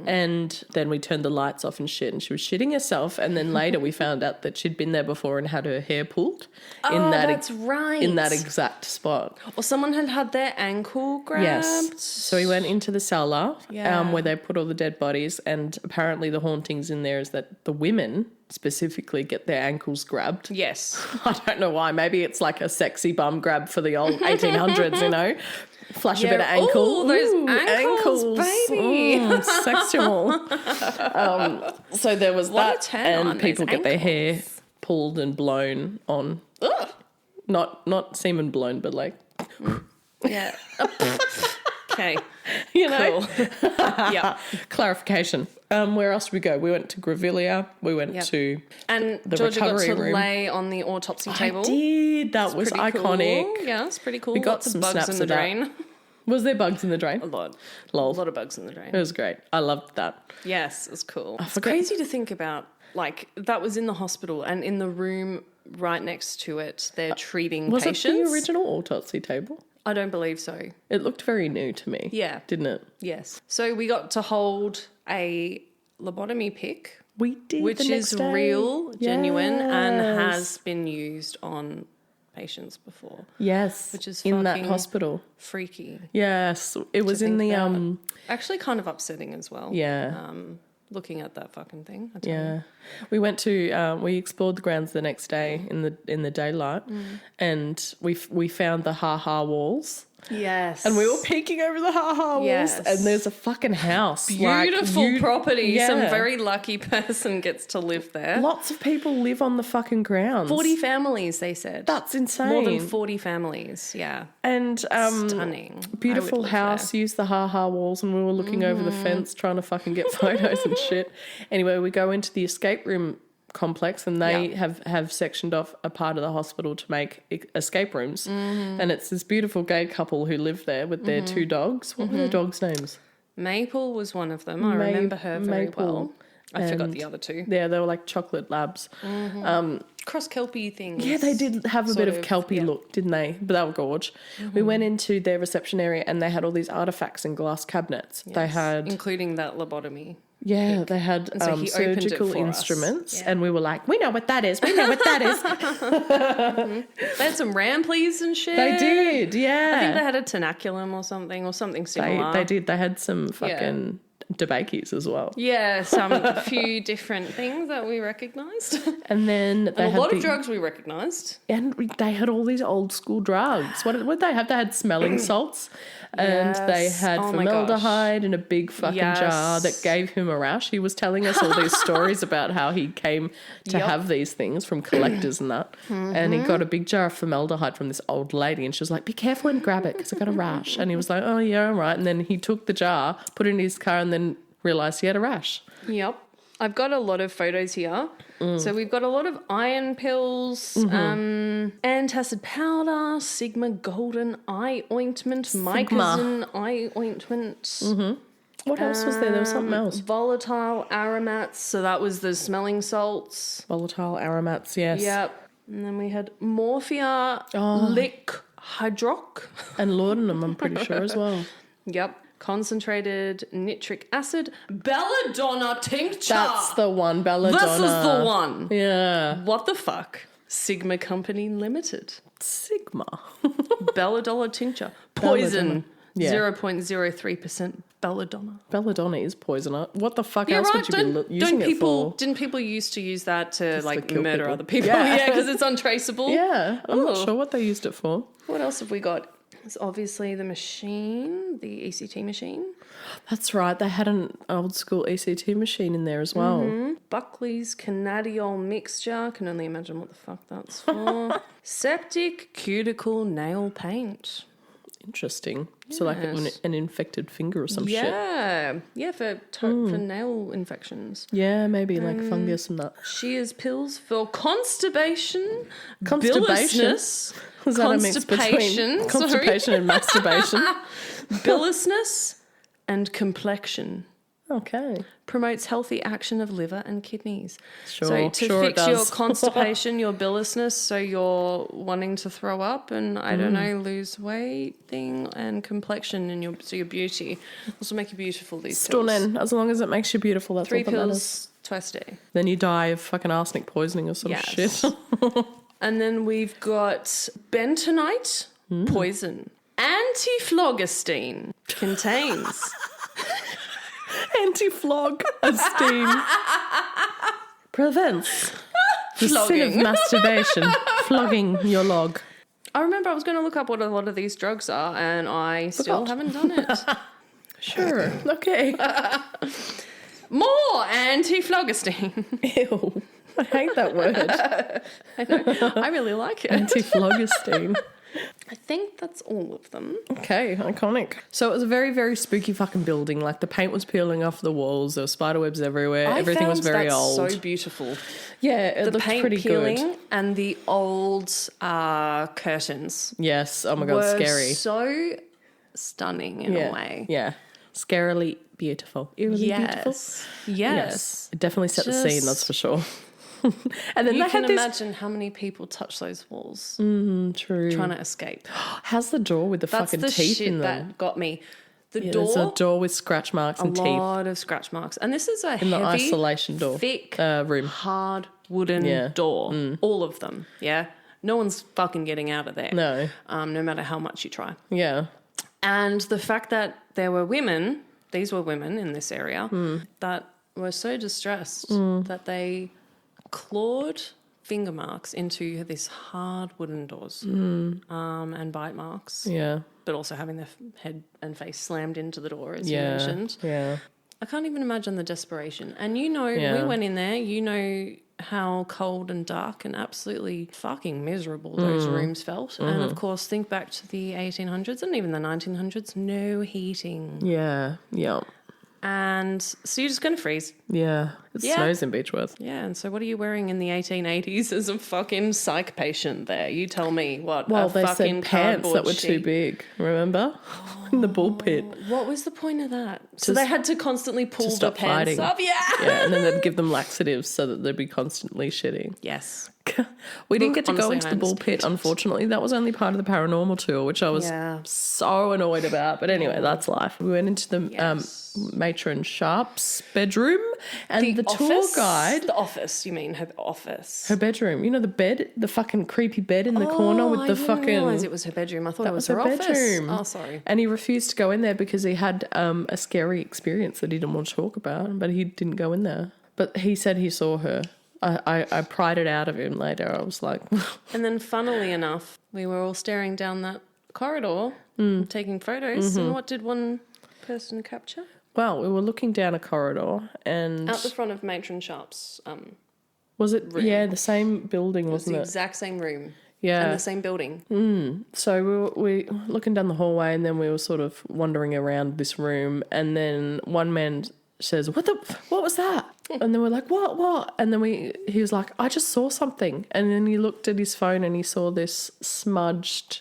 Speaker 1: And then we turned the lights off and shit and she was shitting herself. And then later we found out that she'd been there before and had her hair pulled.
Speaker 2: That's right.
Speaker 1: In that exact spot.
Speaker 2: Or someone had their ankle grabbed.
Speaker 1: Yes. So we went into the cellar where they put all the dead bodies and apparently the hauntings in there is that the women specifically get their ankles grabbed.
Speaker 2: Yes.
Speaker 1: I don't know why. Maybe it's like a sexy bum grab for the old 1800s, Flash a bit of ankle.
Speaker 2: Ooh, those ankles, baby.
Speaker 1: Sexual. So there was that. And people get their hair pulled and blown on.
Speaker 2: Ugh.
Speaker 1: Not semen blown, but like...
Speaker 2: Yeah. Okay.
Speaker 1: Cool.
Speaker 2: Yeah.
Speaker 1: Clarification. Where else did we go? We went to Grevillea. We went to
Speaker 2: and
Speaker 1: the
Speaker 2: Georgia
Speaker 1: recovery
Speaker 2: got to
Speaker 1: room.
Speaker 2: Lay on the autopsy table.
Speaker 1: I did. That was iconic.
Speaker 2: Cool. Yeah, it's pretty cool.
Speaker 1: We got
Speaker 2: Lots
Speaker 1: some
Speaker 2: of bugs
Speaker 1: snaps
Speaker 2: in the
Speaker 1: of that.
Speaker 2: drain.
Speaker 1: Was there bugs in the drain?
Speaker 2: A lot.
Speaker 1: Lol.
Speaker 2: A lot of bugs in the drain.
Speaker 1: It was great. I loved that.
Speaker 2: Yes, it was cool. It's crazy to think about. That was in the hospital and in the room right next to it, they're treating patients.
Speaker 1: Was it the original autopsy table?
Speaker 2: I don't believe so.
Speaker 1: It looked very new to me.
Speaker 2: Yeah.
Speaker 1: Didn't it?
Speaker 2: Yes. So we got to hold a lobotomy pick.
Speaker 1: We did.
Speaker 2: Which is real, genuine, and has been used on patients before.
Speaker 1: Yes.
Speaker 2: Which is
Speaker 1: in that hospital.
Speaker 2: Freaky.
Speaker 1: Yes. It was in the
Speaker 2: actually kind of upsetting as well.
Speaker 1: Yeah.
Speaker 2: Looking at that fucking thing.
Speaker 1: Yeah. We went to we explored the grounds the next day in the daylight and we found the ha-ha walls
Speaker 2: Yes.
Speaker 1: And we were peeking over the ha-ha walls.
Speaker 2: Yes.
Speaker 1: And there's a fucking house.
Speaker 2: Beautiful property.
Speaker 1: Yeah.
Speaker 2: Some very lucky person gets to live there.
Speaker 1: Lots of people live on the fucking grounds.
Speaker 2: 40 families, they said.
Speaker 1: That's insane.
Speaker 2: More than 40 families, yeah.
Speaker 1: And
Speaker 2: stunning.
Speaker 1: beautiful house, used the ha-ha walls, and we were looking over the fence trying to fucking get photos and shit. Anyway, we go into the escape room complex, and they have sectioned off a part of the hospital to make escape rooms. And it's this beautiful gay couple who live there with their 2 dogs. What were the dogs' names?
Speaker 2: Maple was one of them. I remember her very well. I forgot the other 2.
Speaker 1: Yeah, they were like chocolate labs.
Speaker 2: Cross Kelpie things.
Speaker 1: Yeah, they did have a bit of Kelpie look, didn't they? But they were gorge. We went into their reception area, and they had all these artifacts in glass cabinets. Yes, they had...
Speaker 2: including that lobotomy.
Speaker 1: Yeah, they had
Speaker 2: so
Speaker 1: surgical instruments, and we were like, we know what that is. We know what that is.
Speaker 2: They had some Ramplies and shit.
Speaker 1: They did, yeah.
Speaker 2: I think they had a tenaculum or something similar.
Speaker 1: They did. They had some fucking debakies as well.
Speaker 2: Yeah, a few different things that we recognised.
Speaker 1: And then they
Speaker 2: had
Speaker 1: a
Speaker 2: lot of drugs we recognised.
Speaker 1: And they had all these old school drugs. What did they have? They had smelling salts. And they had formaldehyde in a big fucking jar that gave him a rash. He was telling us all these stories about how he came to have these things from collectors and that. And he got a big jar of formaldehyde from this old lady, and she was like, be careful and grab it because I got a rash. And he was like, oh, yeah, all right. And then he took the jar, put it in his car, and then realised he had a rash.
Speaker 2: Yep. I've got a lot of photos here. So we've got a lot of iron pills, antacid powder, Sigma golden eye ointment, mycozin eye ointment.
Speaker 1: What else was there? There was something else.
Speaker 2: Volatile aromats. So that was the smelling salts.
Speaker 1: Volatile aromats, yes.
Speaker 2: Yep. And then we had morphia, lick hydroc.
Speaker 1: And laudanum, I'm pretty sure, as well.
Speaker 2: Yep. Concentrated nitric acid, belladonna tincture.
Speaker 1: That's the one, belladonna.
Speaker 2: This is the one.
Speaker 1: Yeah.
Speaker 2: What the fuck? Sigma Company Limited.
Speaker 1: Sigma.
Speaker 2: Belladonna tincture. Poison.
Speaker 1: Yeah.
Speaker 2: 0.03% belladonna.
Speaker 1: Belladonna is poison. What the fuck else would you be using it for?
Speaker 2: Didn't people used to use that to
Speaker 1: like
Speaker 2: murder
Speaker 1: people.
Speaker 2: other people?
Speaker 1: Yeah,
Speaker 2: because it's untraceable.
Speaker 1: Yeah. I'm not sure what they used it for.
Speaker 2: What else have we got? It's obviously the machine, the ECT machine.
Speaker 1: That's right. They had an old school ECT machine in there as well.
Speaker 2: Buckley's canadiol mixture. Can only imagine what the fuck that's for. Septic cuticle nail paint.
Speaker 1: Interesting. So like an infected finger or some shit.
Speaker 2: Yeah, for nail infections.
Speaker 1: Yeah, maybe like fungus and that.
Speaker 2: Shears pills for constipation,
Speaker 1: Constipation?
Speaker 2: biliousness,
Speaker 1: Was that a mix between constipation and masturbation?
Speaker 2: Biliousness and complexion.
Speaker 1: Okay.
Speaker 2: Promotes healthy action of liver and kidneys.
Speaker 1: Sure,
Speaker 2: so to
Speaker 1: sure
Speaker 2: fix
Speaker 1: it
Speaker 2: your
Speaker 1: does.
Speaker 2: constipation, your biliousness, so you're wanting to throw up and I don't know, lose weight thing, and complexion and your beauty. Also make you beautiful, these pills.
Speaker 1: Stunning. As long as it makes you beautiful, that's
Speaker 2: 3
Speaker 1: all that matters.
Speaker 2: pills twice a day.
Speaker 1: Then you die of fucking arsenic poisoning or some shit.
Speaker 2: And then we've got bentonite poison. Anti-phlogiston contains
Speaker 1: Anti-phlogiston prevents the sin of
Speaker 2: Flogging.
Speaker 1: masturbation. Flogging your log.
Speaker 2: I remember I was going to look up what a lot of these drugs are, and I still haven't done it.
Speaker 1: Sure. Okay.
Speaker 2: More anti-phlogiston.
Speaker 1: Ew. I hate that word.
Speaker 2: I know. I really like it.
Speaker 1: Anti-phlogiston.
Speaker 2: I think that's all of them.
Speaker 1: Okay, iconic. So it was a very, very spooky fucking building. Like the paint was peeling off the walls. There were spider webs everywhere. Everything was very old.
Speaker 2: So beautiful.
Speaker 1: Yeah, it
Speaker 2: The
Speaker 1: looked
Speaker 2: paint
Speaker 1: pretty
Speaker 2: peeling
Speaker 1: good.
Speaker 2: and the old curtains.
Speaker 1: Yes. Oh my God,
Speaker 2: were
Speaker 1: scary.
Speaker 2: so stunning in a way.
Speaker 1: Yeah. Scarily beautiful. Eerily beautiful.
Speaker 2: Yes.
Speaker 1: It definitely set the scene, that's for sure. And then
Speaker 2: You
Speaker 1: they
Speaker 2: can
Speaker 1: had this...
Speaker 2: imagine how many people touch those walls
Speaker 1: True.
Speaker 2: trying to escape.
Speaker 1: How's the door with the
Speaker 2: That's
Speaker 1: fucking
Speaker 2: the
Speaker 1: teeth
Speaker 2: shit
Speaker 1: in them?
Speaker 2: that got me. The
Speaker 1: There's a door with scratch marks and
Speaker 2: a
Speaker 1: teeth
Speaker 2: lot of scratch marks. And this is a
Speaker 1: in the
Speaker 2: heavy,
Speaker 1: isolation door.
Speaker 2: thick,
Speaker 1: room.
Speaker 2: hard wooden door. All of them, yeah? No one's fucking getting out of there.
Speaker 1: No.
Speaker 2: No matter how much you try.
Speaker 1: Yeah.
Speaker 2: And the fact that there were women, these were women in this area, that were so distressed that they clawed finger marks into this hard wooden doors and bite marks.
Speaker 1: Yeah.
Speaker 2: But also having their head and face slammed into the door, as you
Speaker 1: Yeah.
Speaker 2: mentioned.
Speaker 1: Yeah.
Speaker 2: I can't even imagine the desperation. And we
Speaker 1: Yeah.
Speaker 2: went in there, how cold and dark and absolutely fucking miserable those rooms felt. And of course, think back to the 1800s and even the 1900s, no heating.
Speaker 1: Yeah. Yeah.
Speaker 2: And so you're just going to freeze.
Speaker 1: Yeah. It snows in Beechworth.
Speaker 2: Yeah, and so what are you wearing in the 1880s as a fucking psych patient there? You tell me what.
Speaker 1: Well,
Speaker 2: a
Speaker 1: they
Speaker 2: fucking
Speaker 1: said pants that were
Speaker 2: sheet.
Speaker 1: too big, remember? In the bull pit.
Speaker 2: What was the point of that? So they had to constantly pull the
Speaker 1: stop
Speaker 2: pants
Speaker 1: fighting.
Speaker 2: up? Yeah.
Speaker 1: Yeah, and then they'd give them laxatives so that they'd be constantly shitting.
Speaker 2: Yes.
Speaker 1: We didn't get to go
Speaker 2: honestly,
Speaker 1: into
Speaker 2: I
Speaker 1: the bull pit, unfortunately. That was only part of the paranormal tour, which I was so annoyed about. But anyway, that's life. We went into the matron Sharp's bedroom, and the tour guide...
Speaker 2: The office, you mean her office.
Speaker 1: Her bedroom. You know, the bed, the fucking creepy bed in the corner with the fucking... I
Speaker 2: didn't realise it was her bedroom. I thought it was her
Speaker 1: bedroom.
Speaker 2: office. Oh, sorry.
Speaker 1: And he refused to go in there because he had a scary experience that he didn't want to talk about, but he didn't go in there. But he said he saw her. I pried it out of him later. I was like...
Speaker 2: And then funnily enough, we were all staring down that corridor, taking photos, and what did one person capture?
Speaker 1: Well, we were looking down a corridor and...
Speaker 2: Out the front of Matron Sharp's
Speaker 1: was it?
Speaker 2: room.
Speaker 1: Yeah, the same building,
Speaker 2: It was
Speaker 1: wasn't
Speaker 2: the
Speaker 1: it?
Speaker 2: exact same room.
Speaker 1: Yeah.
Speaker 2: And the same building.
Speaker 1: So we were looking down the hallway, and then we were sort of wandering around this room, and then one man says, what was that? And then we're like, what? And then he was like, I just saw something. And then he looked at his phone and he saw this smudged,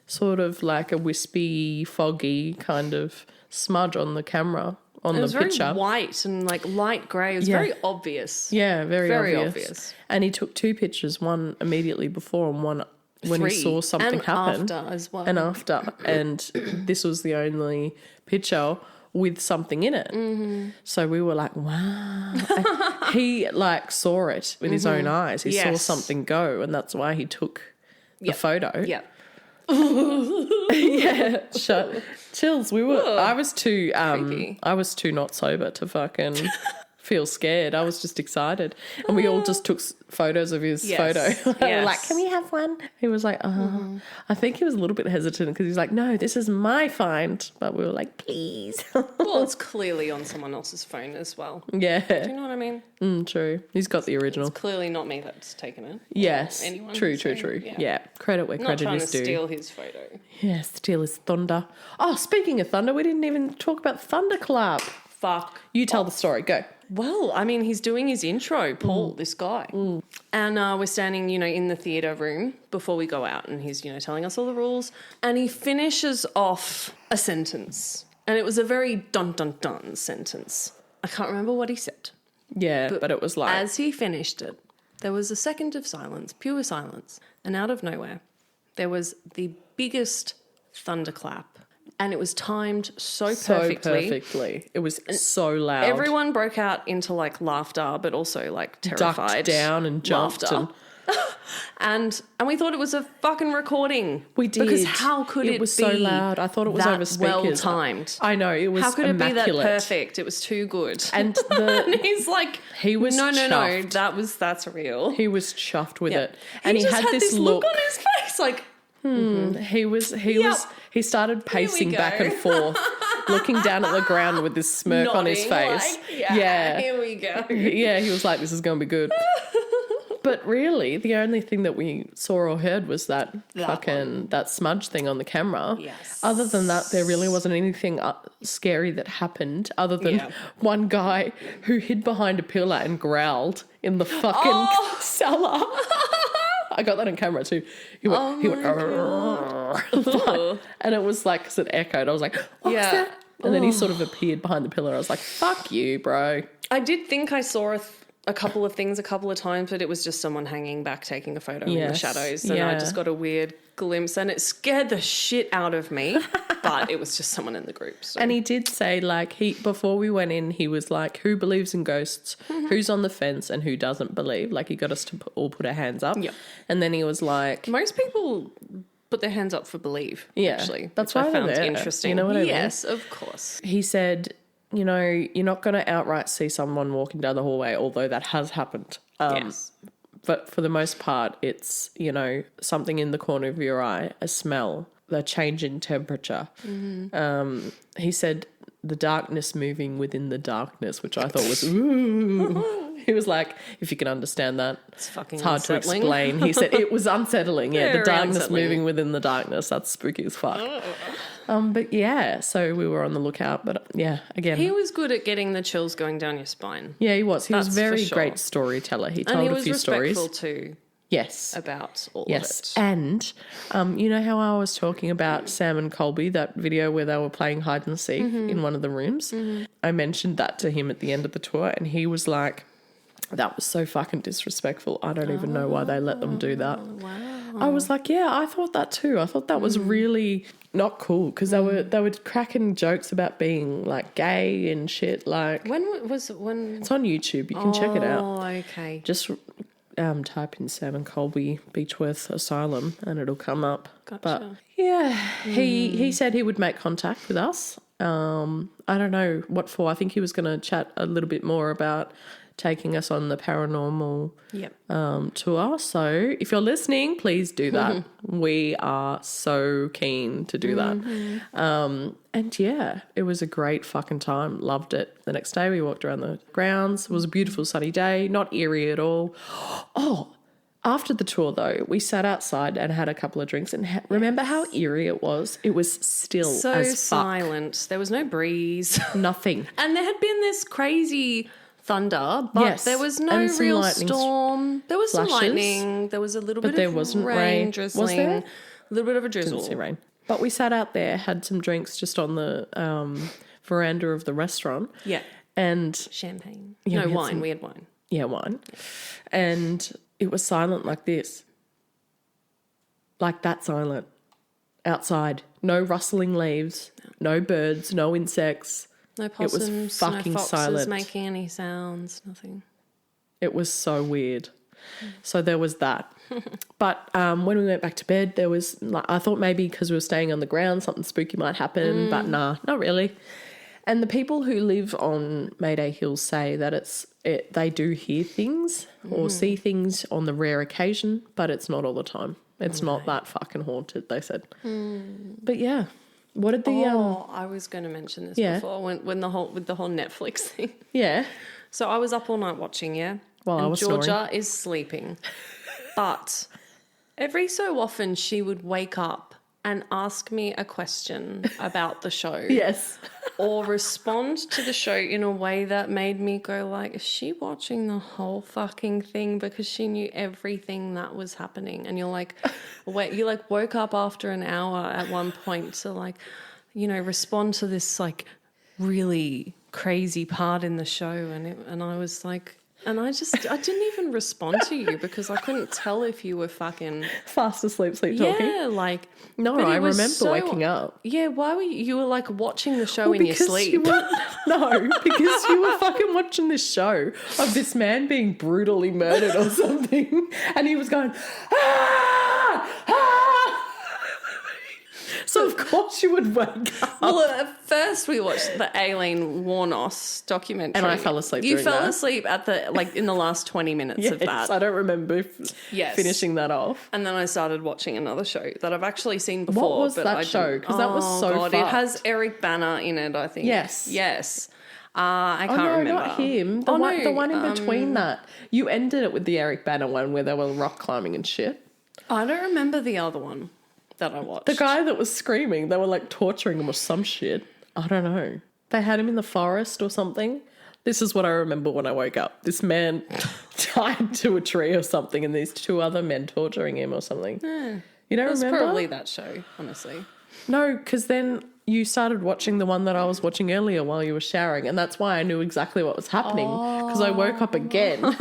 Speaker 1: sort of like a wispy, foggy kind of smudge on the camera, on the picture.
Speaker 2: It was very white and like light grey. It was very obvious.
Speaker 1: Yeah, very obvious.
Speaker 2: obvious.
Speaker 1: And he took two pictures, one immediately before and one when he saw something happen.
Speaker 2: And after as well.
Speaker 1: And after. And this was the only picture with something in it. So we were like, wow. And he like saw it with his own eyes. He saw something go, and that's why he took the photo.
Speaker 2: Yeah.
Speaker 1: Yeah. Chills. I was too
Speaker 2: Creepy.
Speaker 1: I was too not sober to fucking feel scared. I was just excited. And we all just took photos of his photo. We were like, can we have one? He was like, I think he was a little bit hesitant because he's like, no, this is my find. But we were like, please.
Speaker 2: Well, it's clearly on someone else's phone as well.
Speaker 1: Yeah.
Speaker 2: Do you know what I mean?
Speaker 1: True. He's got the original.
Speaker 2: It's clearly not me that's taken it.
Speaker 1: Yes.
Speaker 2: Anyone.
Speaker 1: True.
Speaker 2: So,
Speaker 1: Yeah. Credit where
Speaker 2: Not
Speaker 1: credit
Speaker 2: trying
Speaker 1: is
Speaker 2: to
Speaker 1: due.
Speaker 2: steal his photo.
Speaker 1: Yeah, steal his thunder. Oh, speaking of thunder, we didn't even talk about Thunderclap.
Speaker 2: Fuck.
Speaker 1: You tell the story. Go.
Speaker 2: Well, I mean, he's doing his intro, Paul, this guy. And we're standing, in the theatre room before we go out, and he's, telling us all the rules. And he finishes off a sentence. And it was a very dun-dun-dun sentence. I can't remember what he said.
Speaker 1: Yeah, but it was like...
Speaker 2: As he finished it, there was a second of silence, pure silence. And out of nowhere, there was the biggest thunderclap. And it was timed so perfectly.
Speaker 1: It was so loud.
Speaker 2: Everyone broke out into like laughter, but also like terrified.
Speaker 1: Ducked down and jumped.
Speaker 2: And we thought it was a fucking recording.
Speaker 1: We did.
Speaker 2: Because how could it be?
Speaker 1: It was so loud. I thought it was over speakers.
Speaker 2: Well timed.
Speaker 1: I know. It was
Speaker 2: How could
Speaker 1: immaculate.
Speaker 2: it be that perfect? It was too good.
Speaker 1: And
Speaker 2: and he's like,
Speaker 1: he was
Speaker 2: no,
Speaker 1: chuffed.
Speaker 2: that's real.
Speaker 1: He was chuffed with it.
Speaker 2: And
Speaker 1: he
Speaker 2: just
Speaker 1: had this
Speaker 2: look on his face like,
Speaker 1: he started pacing back and forth, looking down at the ground with this smirk on his face.
Speaker 2: Like, here we go.
Speaker 1: Yeah, he was like, this is going to be good. But really, the only thing that we saw or heard was that smudge thing on the camera.
Speaker 2: Yes.
Speaker 1: Other than that, there really wasn't anything scary that happened other than one guy who hid behind a pillar and growled in the fucking cellar. I got that on camera too. He went and it was like, because it echoed. I was like, what was that? And then he sort of appeared behind the pillar. I was like, fuck you, bro.
Speaker 2: I did think I saw a couple of things a couple of times, but it was just someone hanging back taking a photo in the shadows. And I just got a weird glimpse and it scared the shit out of me, but it was just someone in the group. So.
Speaker 1: And he did say, like, before we went in, he was like, who believes in ghosts, who's on the fence and who doesn't believe? Like, he got us to all put our hands up.
Speaker 2: Yeah.
Speaker 1: And then he was like...
Speaker 2: Most people put their hands up for believe, actually.
Speaker 1: That's why
Speaker 2: I found
Speaker 1: they're
Speaker 2: interesting.
Speaker 1: You know what I mean?
Speaker 2: Yes, of course.
Speaker 1: He said... you're not going to outright see someone walking down the hallway, although that has happened.
Speaker 2: Yes.
Speaker 1: But for the most part, it's, you know, something in the corner of your eye, a smell, the change in temperature. He said the darkness moving within the darkness, which I thought was, ooh. He was like, if you can understand that,
Speaker 2: It's fucking
Speaker 1: hard
Speaker 2: unsettling.
Speaker 1: to explain. He said it was unsettling. Yeah, the
Speaker 2: Very
Speaker 1: darkness
Speaker 2: unsettling.
Speaker 1: moving within the darkness. That's spooky as fuck. But yeah, so we were on the lookout. But yeah, again,
Speaker 2: He was good at getting the chills going down your spine.
Speaker 1: yeah, he was. He was
Speaker 2: That's
Speaker 1: very
Speaker 2: for sure.
Speaker 1: great storyteller. He
Speaker 2: And
Speaker 1: told
Speaker 2: he
Speaker 1: a
Speaker 2: was
Speaker 1: few stories.
Speaker 2: respectful too
Speaker 1: Yes.
Speaker 2: about all
Speaker 1: Yes,
Speaker 2: of it.
Speaker 1: and you know how I was talking about Sam and Colby, that video where they were playing hide and seek in one of the rooms? I mentioned that to him at the end of the tour, and he was like, that was so fucking disrespectful. I don't even know why they let them do that.
Speaker 2: Wow.
Speaker 1: I was like, yeah, I thought that too. I thought that was really not cool because they were cracking jokes about being like gay and shit. Like,
Speaker 2: When
Speaker 1: it's on YouTube. You can check it out.
Speaker 2: Oh, okay.
Speaker 1: Just type in Sam and Colby Beechworth Asylum and it'll come up.
Speaker 2: Gotcha.
Speaker 1: But yeah, he said he would make contact with us. I don't know what for. I think he was going to chat a little bit more about taking us on the paranormal tour. So if you're listening, please do that. We are so keen to do that. And yeah, it was a great fucking time. Loved it. The next day we walked around the grounds. It was a beautiful sunny day, not eerie at all. Oh, after the tour though, we sat outside and had a couple of drinks. And remember how eerie it was? It was still
Speaker 2: So
Speaker 1: as fuck.
Speaker 2: silent. There was no breeze.
Speaker 1: Nothing.
Speaker 2: And there had been this crazy thunder, but
Speaker 1: Yes,
Speaker 2: there was no
Speaker 1: and some
Speaker 2: real
Speaker 1: lightning
Speaker 2: storm. There was some
Speaker 1: flashes,
Speaker 2: lightning. There was a little
Speaker 1: but
Speaker 2: bit
Speaker 1: there
Speaker 2: of
Speaker 1: wasn't
Speaker 2: rain
Speaker 1: rain.
Speaker 2: drizzling.
Speaker 1: Was there?
Speaker 2: A little bit of a drizzle.
Speaker 1: Didn't see rain. But we sat out there, had some drinks just on the veranda of the restaurant.
Speaker 2: Yeah.
Speaker 1: And
Speaker 2: Champagne.
Speaker 1: Yeah,
Speaker 2: no,
Speaker 1: we had
Speaker 2: wine.
Speaker 1: some-
Speaker 2: We had wine.
Speaker 1: yeah, wine. And it was silent like this. Like that silent. Outside. No rustling leaves. No birds. No insects.
Speaker 2: No
Speaker 1: was
Speaker 2: possums,
Speaker 1: fucking
Speaker 2: no foxes
Speaker 1: silent.
Speaker 2: making any sounds, nothing.
Speaker 1: It was so weird. So there was that. But when we went back to bed, there was, like, I thought maybe because we were staying on the ground, something spooky might happen, but nah, not really. And the people who live on Mayday Hill say that they do hear things or see things on the rare occasion, but it's not all the time. It's not that fucking haunted, they said. But yeah. What did the
Speaker 2: I was going to mention this before with the whole Netflix thing.
Speaker 1: yeah.
Speaker 2: So I was up all night watching,
Speaker 1: While I
Speaker 2: and
Speaker 1: was
Speaker 2: Georgia is sleeping. But every so often she would wake up and ask me a question about the show.
Speaker 1: Yes.
Speaker 2: Or respond to the show in a way that made me go like, is she watching the whole fucking thing? Because she knew everything that was happening. And you're like, wait, you like woke up after an hour at one point to like, you know, respond to this like really crazy part in the show. And I was like, and I didn't even respond to you because I couldn't tell if you were fucking
Speaker 1: Fast asleep, sleep talking.
Speaker 2: yeah, like
Speaker 1: No,
Speaker 2: but it
Speaker 1: I
Speaker 2: was
Speaker 1: remember
Speaker 2: so-
Speaker 1: waking up.
Speaker 2: Yeah, why were you were like watching the show in your sleep?
Speaker 1: No, because you were fucking watching this show of this man being brutally murdered or something, and he was going, ah, ah. So of course you would wake up.
Speaker 2: Well, at first we watched the Aileen Wuornos documentary,
Speaker 1: And I fell asleep
Speaker 2: You
Speaker 1: during
Speaker 2: fell
Speaker 1: that.
Speaker 2: asleep at the in the last 20 minutes of that.
Speaker 1: I don't remember
Speaker 2: Yes.
Speaker 1: finishing that off.
Speaker 2: And then I started watching another show that I've actually seen before.
Speaker 1: What was
Speaker 2: but
Speaker 1: that
Speaker 2: I
Speaker 1: show?
Speaker 2: didn't-
Speaker 1: 'Cause that was so
Speaker 2: God, it
Speaker 1: fucked.
Speaker 2: has Eric Bana in it, I think.
Speaker 1: Yes.
Speaker 2: Yes. I
Speaker 1: Oh
Speaker 2: can't
Speaker 1: no,
Speaker 2: remember.
Speaker 1: not him. The one in between that. You ended it with the Eric Bana one where they were rock climbing and shit.
Speaker 2: I don't remember the other one that I watched.
Speaker 1: The guy that was screaming, they were like torturing him or some shit. I don't know. They had him in the forest or something. This is what I remember when I woke up. This man tied to a tree or something and these two other men torturing him or something. You don't
Speaker 2: It's
Speaker 1: remember?
Speaker 2: probably that show, honestly.
Speaker 1: No, because then you started watching the one that I was watching earlier while you were showering, and that's why I knew exactly what was happening because I woke up again.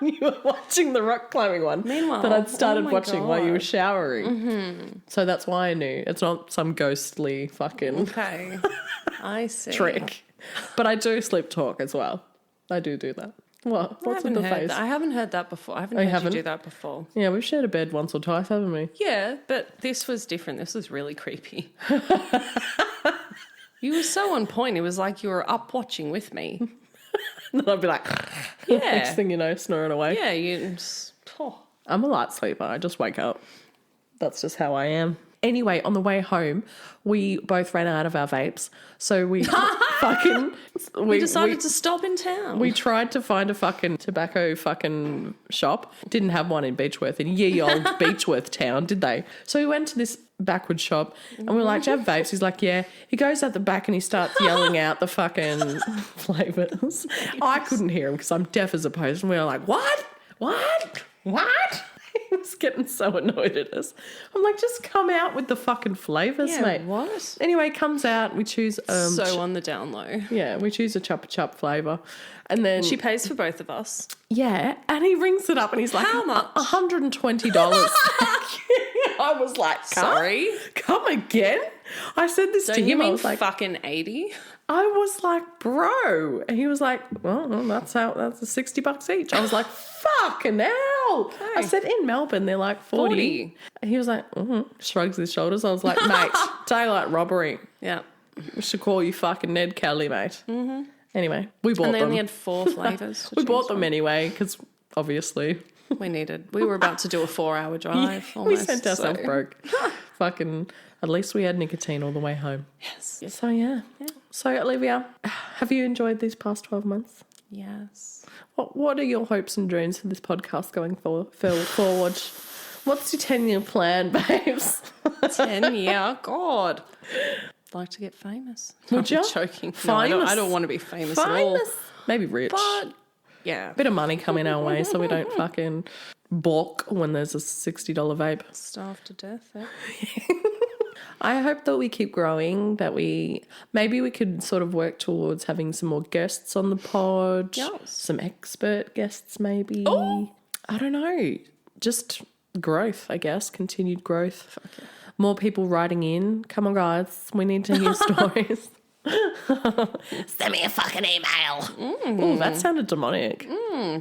Speaker 1: You were watching the rock climbing one
Speaker 2: Meanwhile,
Speaker 1: that I'd started
Speaker 2: oh my
Speaker 1: watching while you were
Speaker 2: God.
Speaker 1: showering. So that's why I knew. It's not some ghostly fucking
Speaker 2: Okay. I see.
Speaker 1: trick. But I do sleep talk as well. I do that. What? What's with the face?
Speaker 2: I haven't heard that before. I haven't
Speaker 1: Oh, you
Speaker 2: heard
Speaker 1: haven't?
Speaker 2: you do that before.
Speaker 1: Yeah, we've shared a bed once or twice, haven't we?
Speaker 2: Yeah, but this was different. This was really creepy. You were so on point. It was like you were up watching with me.
Speaker 1: then I'd be like,
Speaker 2: Yeah.
Speaker 1: next thing you know, snoring away.
Speaker 2: Yeah, you just... Oh.
Speaker 1: I'm a light sleeper. I just wake up. That's just how I am. Anyway, on the way home, we both ran out of our vapes. So we
Speaker 2: We decided to stop in town.
Speaker 1: We tried to find a fucking tobacco fucking shop. Didn't have one in Beechworth, in ye old Beechworth town, did they? So we went to this backward shop and we were like, do you have vapes? He's like, yeah. He goes at the back and he starts yelling out the fucking flavours. I couldn't hear him because I'm deaf as a post. And we were like, what? He was getting so annoyed at us. I'm like, just come out with the fucking flavours, mate.
Speaker 2: What?
Speaker 1: Anyway, comes out. We choose...
Speaker 2: so on the down low.
Speaker 1: Yeah, we choose a Chupa Chup flavour. And then...
Speaker 2: She pays for both of us.
Speaker 1: Yeah, and he rings it up and he's like...
Speaker 2: How much?
Speaker 1: $120. I was like,
Speaker 2: Sorry?
Speaker 1: Come again? I said this
Speaker 2: Don't
Speaker 1: to
Speaker 2: you
Speaker 1: him. I
Speaker 2: mean
Speaker 1: was like...
Speaker 2: fucking 80?
Speaker 1: I was like, bro. And he was like, well, that's $60 each. I was like, fucking hell.
Speaker 2: Okay.
Speaker 1: I said, in Melbourne, they're like 40. And he was like, shrugs his shoulders. I was like, mate, daylight robbery.
Speaker 2: Yeah.
Speaker 1: We should call you fucking Ned Kelly, mate. Mm-hmm. Anyway, we bought them.
Speaker 2: And they only had 4 flavours.
Speaker 1: We bought them anyway because obviously...
Speaker 2: We were about to do a 4-hour drive almost.
Speaker 1: We sent ourselves broke. Fucking... At least we had nicotine all the way home.
Speaker 2: Yes.
Speaker 1: So, yeah. So, Olivia, have you enjoyed these past 12 months?
Speaker 2: Yes.
Speaker 1: What are your hopes and dreams for this podcast going forward? What's your 10-year plan, babes?
Speaker 2: 10 year? God. I'd like to get famous.
Speaker 1: Would you?
Speaker 2: I'm joking.
Speaker 1: Famous?
Speaker 2: No, I don't want to be famous at all.
Speaker 1: Maybe rich.
Speaker 2: But, yeah.
Speaker 1: Bit of money coming our way so we don't fucking balk when there's a $60 vape.
Speaker 2: Starved to death, eh?
Speaker 1: I hope that we keep growing, that maybe we could sort of work towards having some more guests on the pod.
Speaker 2: Yes.
Speaker 1: Some expert guests maybe.
Speaker 2: Oh.
Speaker 1: I don't know. Just growth, I guess. Continued growth.
Speaker 2: Fuck yeah.
Speaker 1: More people writing in. Come on, guys. We need to hear stories. Send me a fucking email. Oh, that sounded demonic.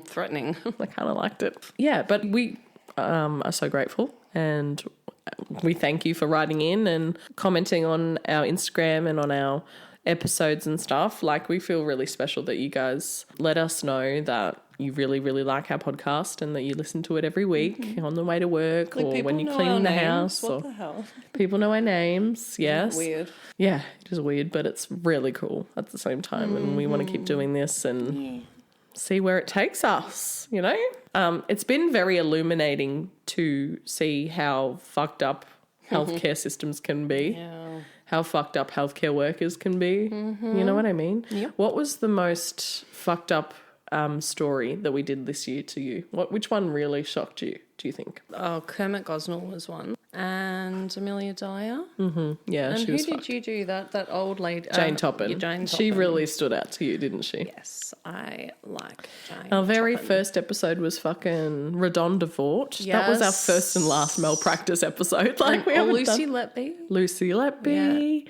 Speaker 2: Threatening.
Speaker 1: I kind of liked it. Yeah, but we are so grateful and we thank you for writing in and commenting on our Instagram and on our episodes and stuff. Like, we feel really special that you guys let us know that you really, really like our podcast and that you listen to it every week on the way to work or when you clean the house.
Speaker 2: What the hell?
Speaker 1: People know our names, yes.
Speaker 2: Weird.
Speaker 1: Yeah, it is weird, but it's really cool at the same time. And we want to keep doing this and see where it takes us, you know? It's been very illuminating to see how fucked up healthcare systems can be.
Speaker 2: Yeah.
Speaker 1: How fucked up healthcare workers can be. You know what I mean?
Speaker 2: Yep.
Speaker 1: What was the most fucked up story that we did this year to you? Which one really shocked you, do you think?
Speaker 2: Oh, Kermit Gosnell was one. And Amelia Dyer.
Speaker 1: Yeah,
Speaker 2: And
Speaker 1: she
Speaker 2: who
Speaker 1: was
Speaker 2: did
Speaker 1: fucked.
Speaker 2: you do? That old lady?
Speaker 1: Jane Toppin.
Speaker 2: Yeah, Jane
Speaker 1: She
Speaker 2: Toppin.
Speaker 1: really stood out to you, didn't she?
Speaker 2: Yes, I like Jane
Speaker 1: Our very
Speaker 2: Toppin.
Speaker 1: first episode was fucking Redonda Vort. That was our
Speaker 2: Yes.
Speaker 1: first and last malpractice episode. Like, we
Speaker 2: Or
Speaker 1: haven't
Speaker 2: Lucy
Speaker 1: done...
Speaker 2: Letby.
Speaker 1: Lucy Letby.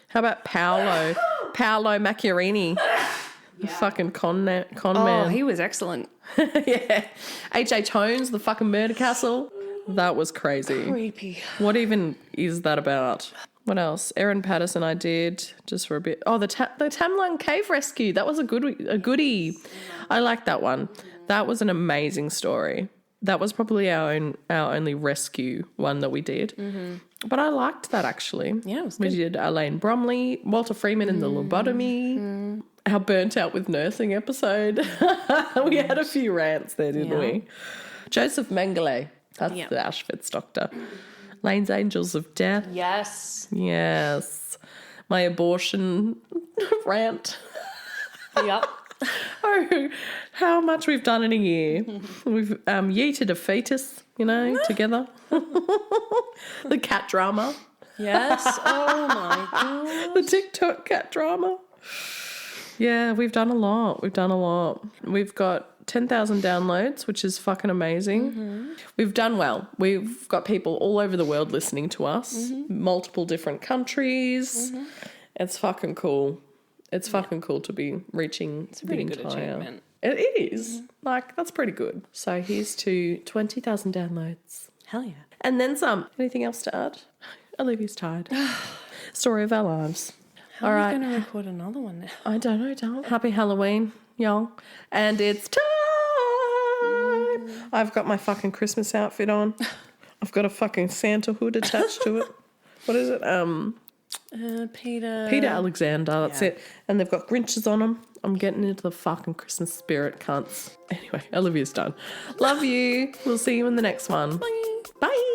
Speaker 1: How about Paolo Macchiarini? The fucking con man.
Speaker 2: Oh, he was excellent.
Speaker 1: Yeah. H.H. Holmes, the fucking murder castle. That was crazy.
Speaker 2: Creepy.
Speaker 1: What even is that about? What else? Erin Patterson I did just for a bit. Oh, the Tamlung Cave Rescue. That was a goodie. I like that one. That was an amazing story. That was probably our only rescue one that we did. But I liked that actually.
Speaker 2: Yeah, it was
Speaker 1: We
Speaker 2: good.
Speaker 1: did Elaine Bromley, Walter Freeman in the lobotomy, our burnt out with nursing episode. We had a few rants there, didn't we? Joseph Mengele. That's
Speaker 2: Yep.
Speaker 1: the Auschwitz doctor. Lane's Angels of Death.
Speaker 2: Yes.
Speaker 1: Yes. My abortion rant.
Speaker 2: Yep.
Speaker 1: Oh, how much we've done in a year. We've yeeted a fetus, together. The cat drama.
Speaker 2: Yes. Oh my god.
Speaker 1: The TikTok cat drama. Yeah, we've done a lot. We've got 10,000 downloads, which is fucking amazing. We've done well. We've got people all over the world listening to us, multiple different countries. It's fucking cool. It's fucking cool to be reaching
Speaker 2: It's a pretty good achievement.
Speaker 1: It is. Like, that's pretty good. So here's to 20,000 downloads.
Speaker 2: Hell yeah.
Speaker 1: And then some. Anything else to add? Olivia's tired. Story of our lives.
Speaker 2: How
Speaker 1: All
Speaker 2: are
Speaker 1: right.
Speaker 2: we going to record another one now?
Speaker 1: I don't know, darling. Happy Halloween. y'all. And it's time. I've got my fucking Christmas outfit on. I've got a fucking Santa hood attached to it. What is it? Peter Alexander, that's it. And they've got Grinches on them. I'm getting into the fucking Christmas spirit, cunts. Anyway, Olivia's done. Love you. We'll see you in the next one.
Speaker 2: Bye.
Speaker 1: Bye.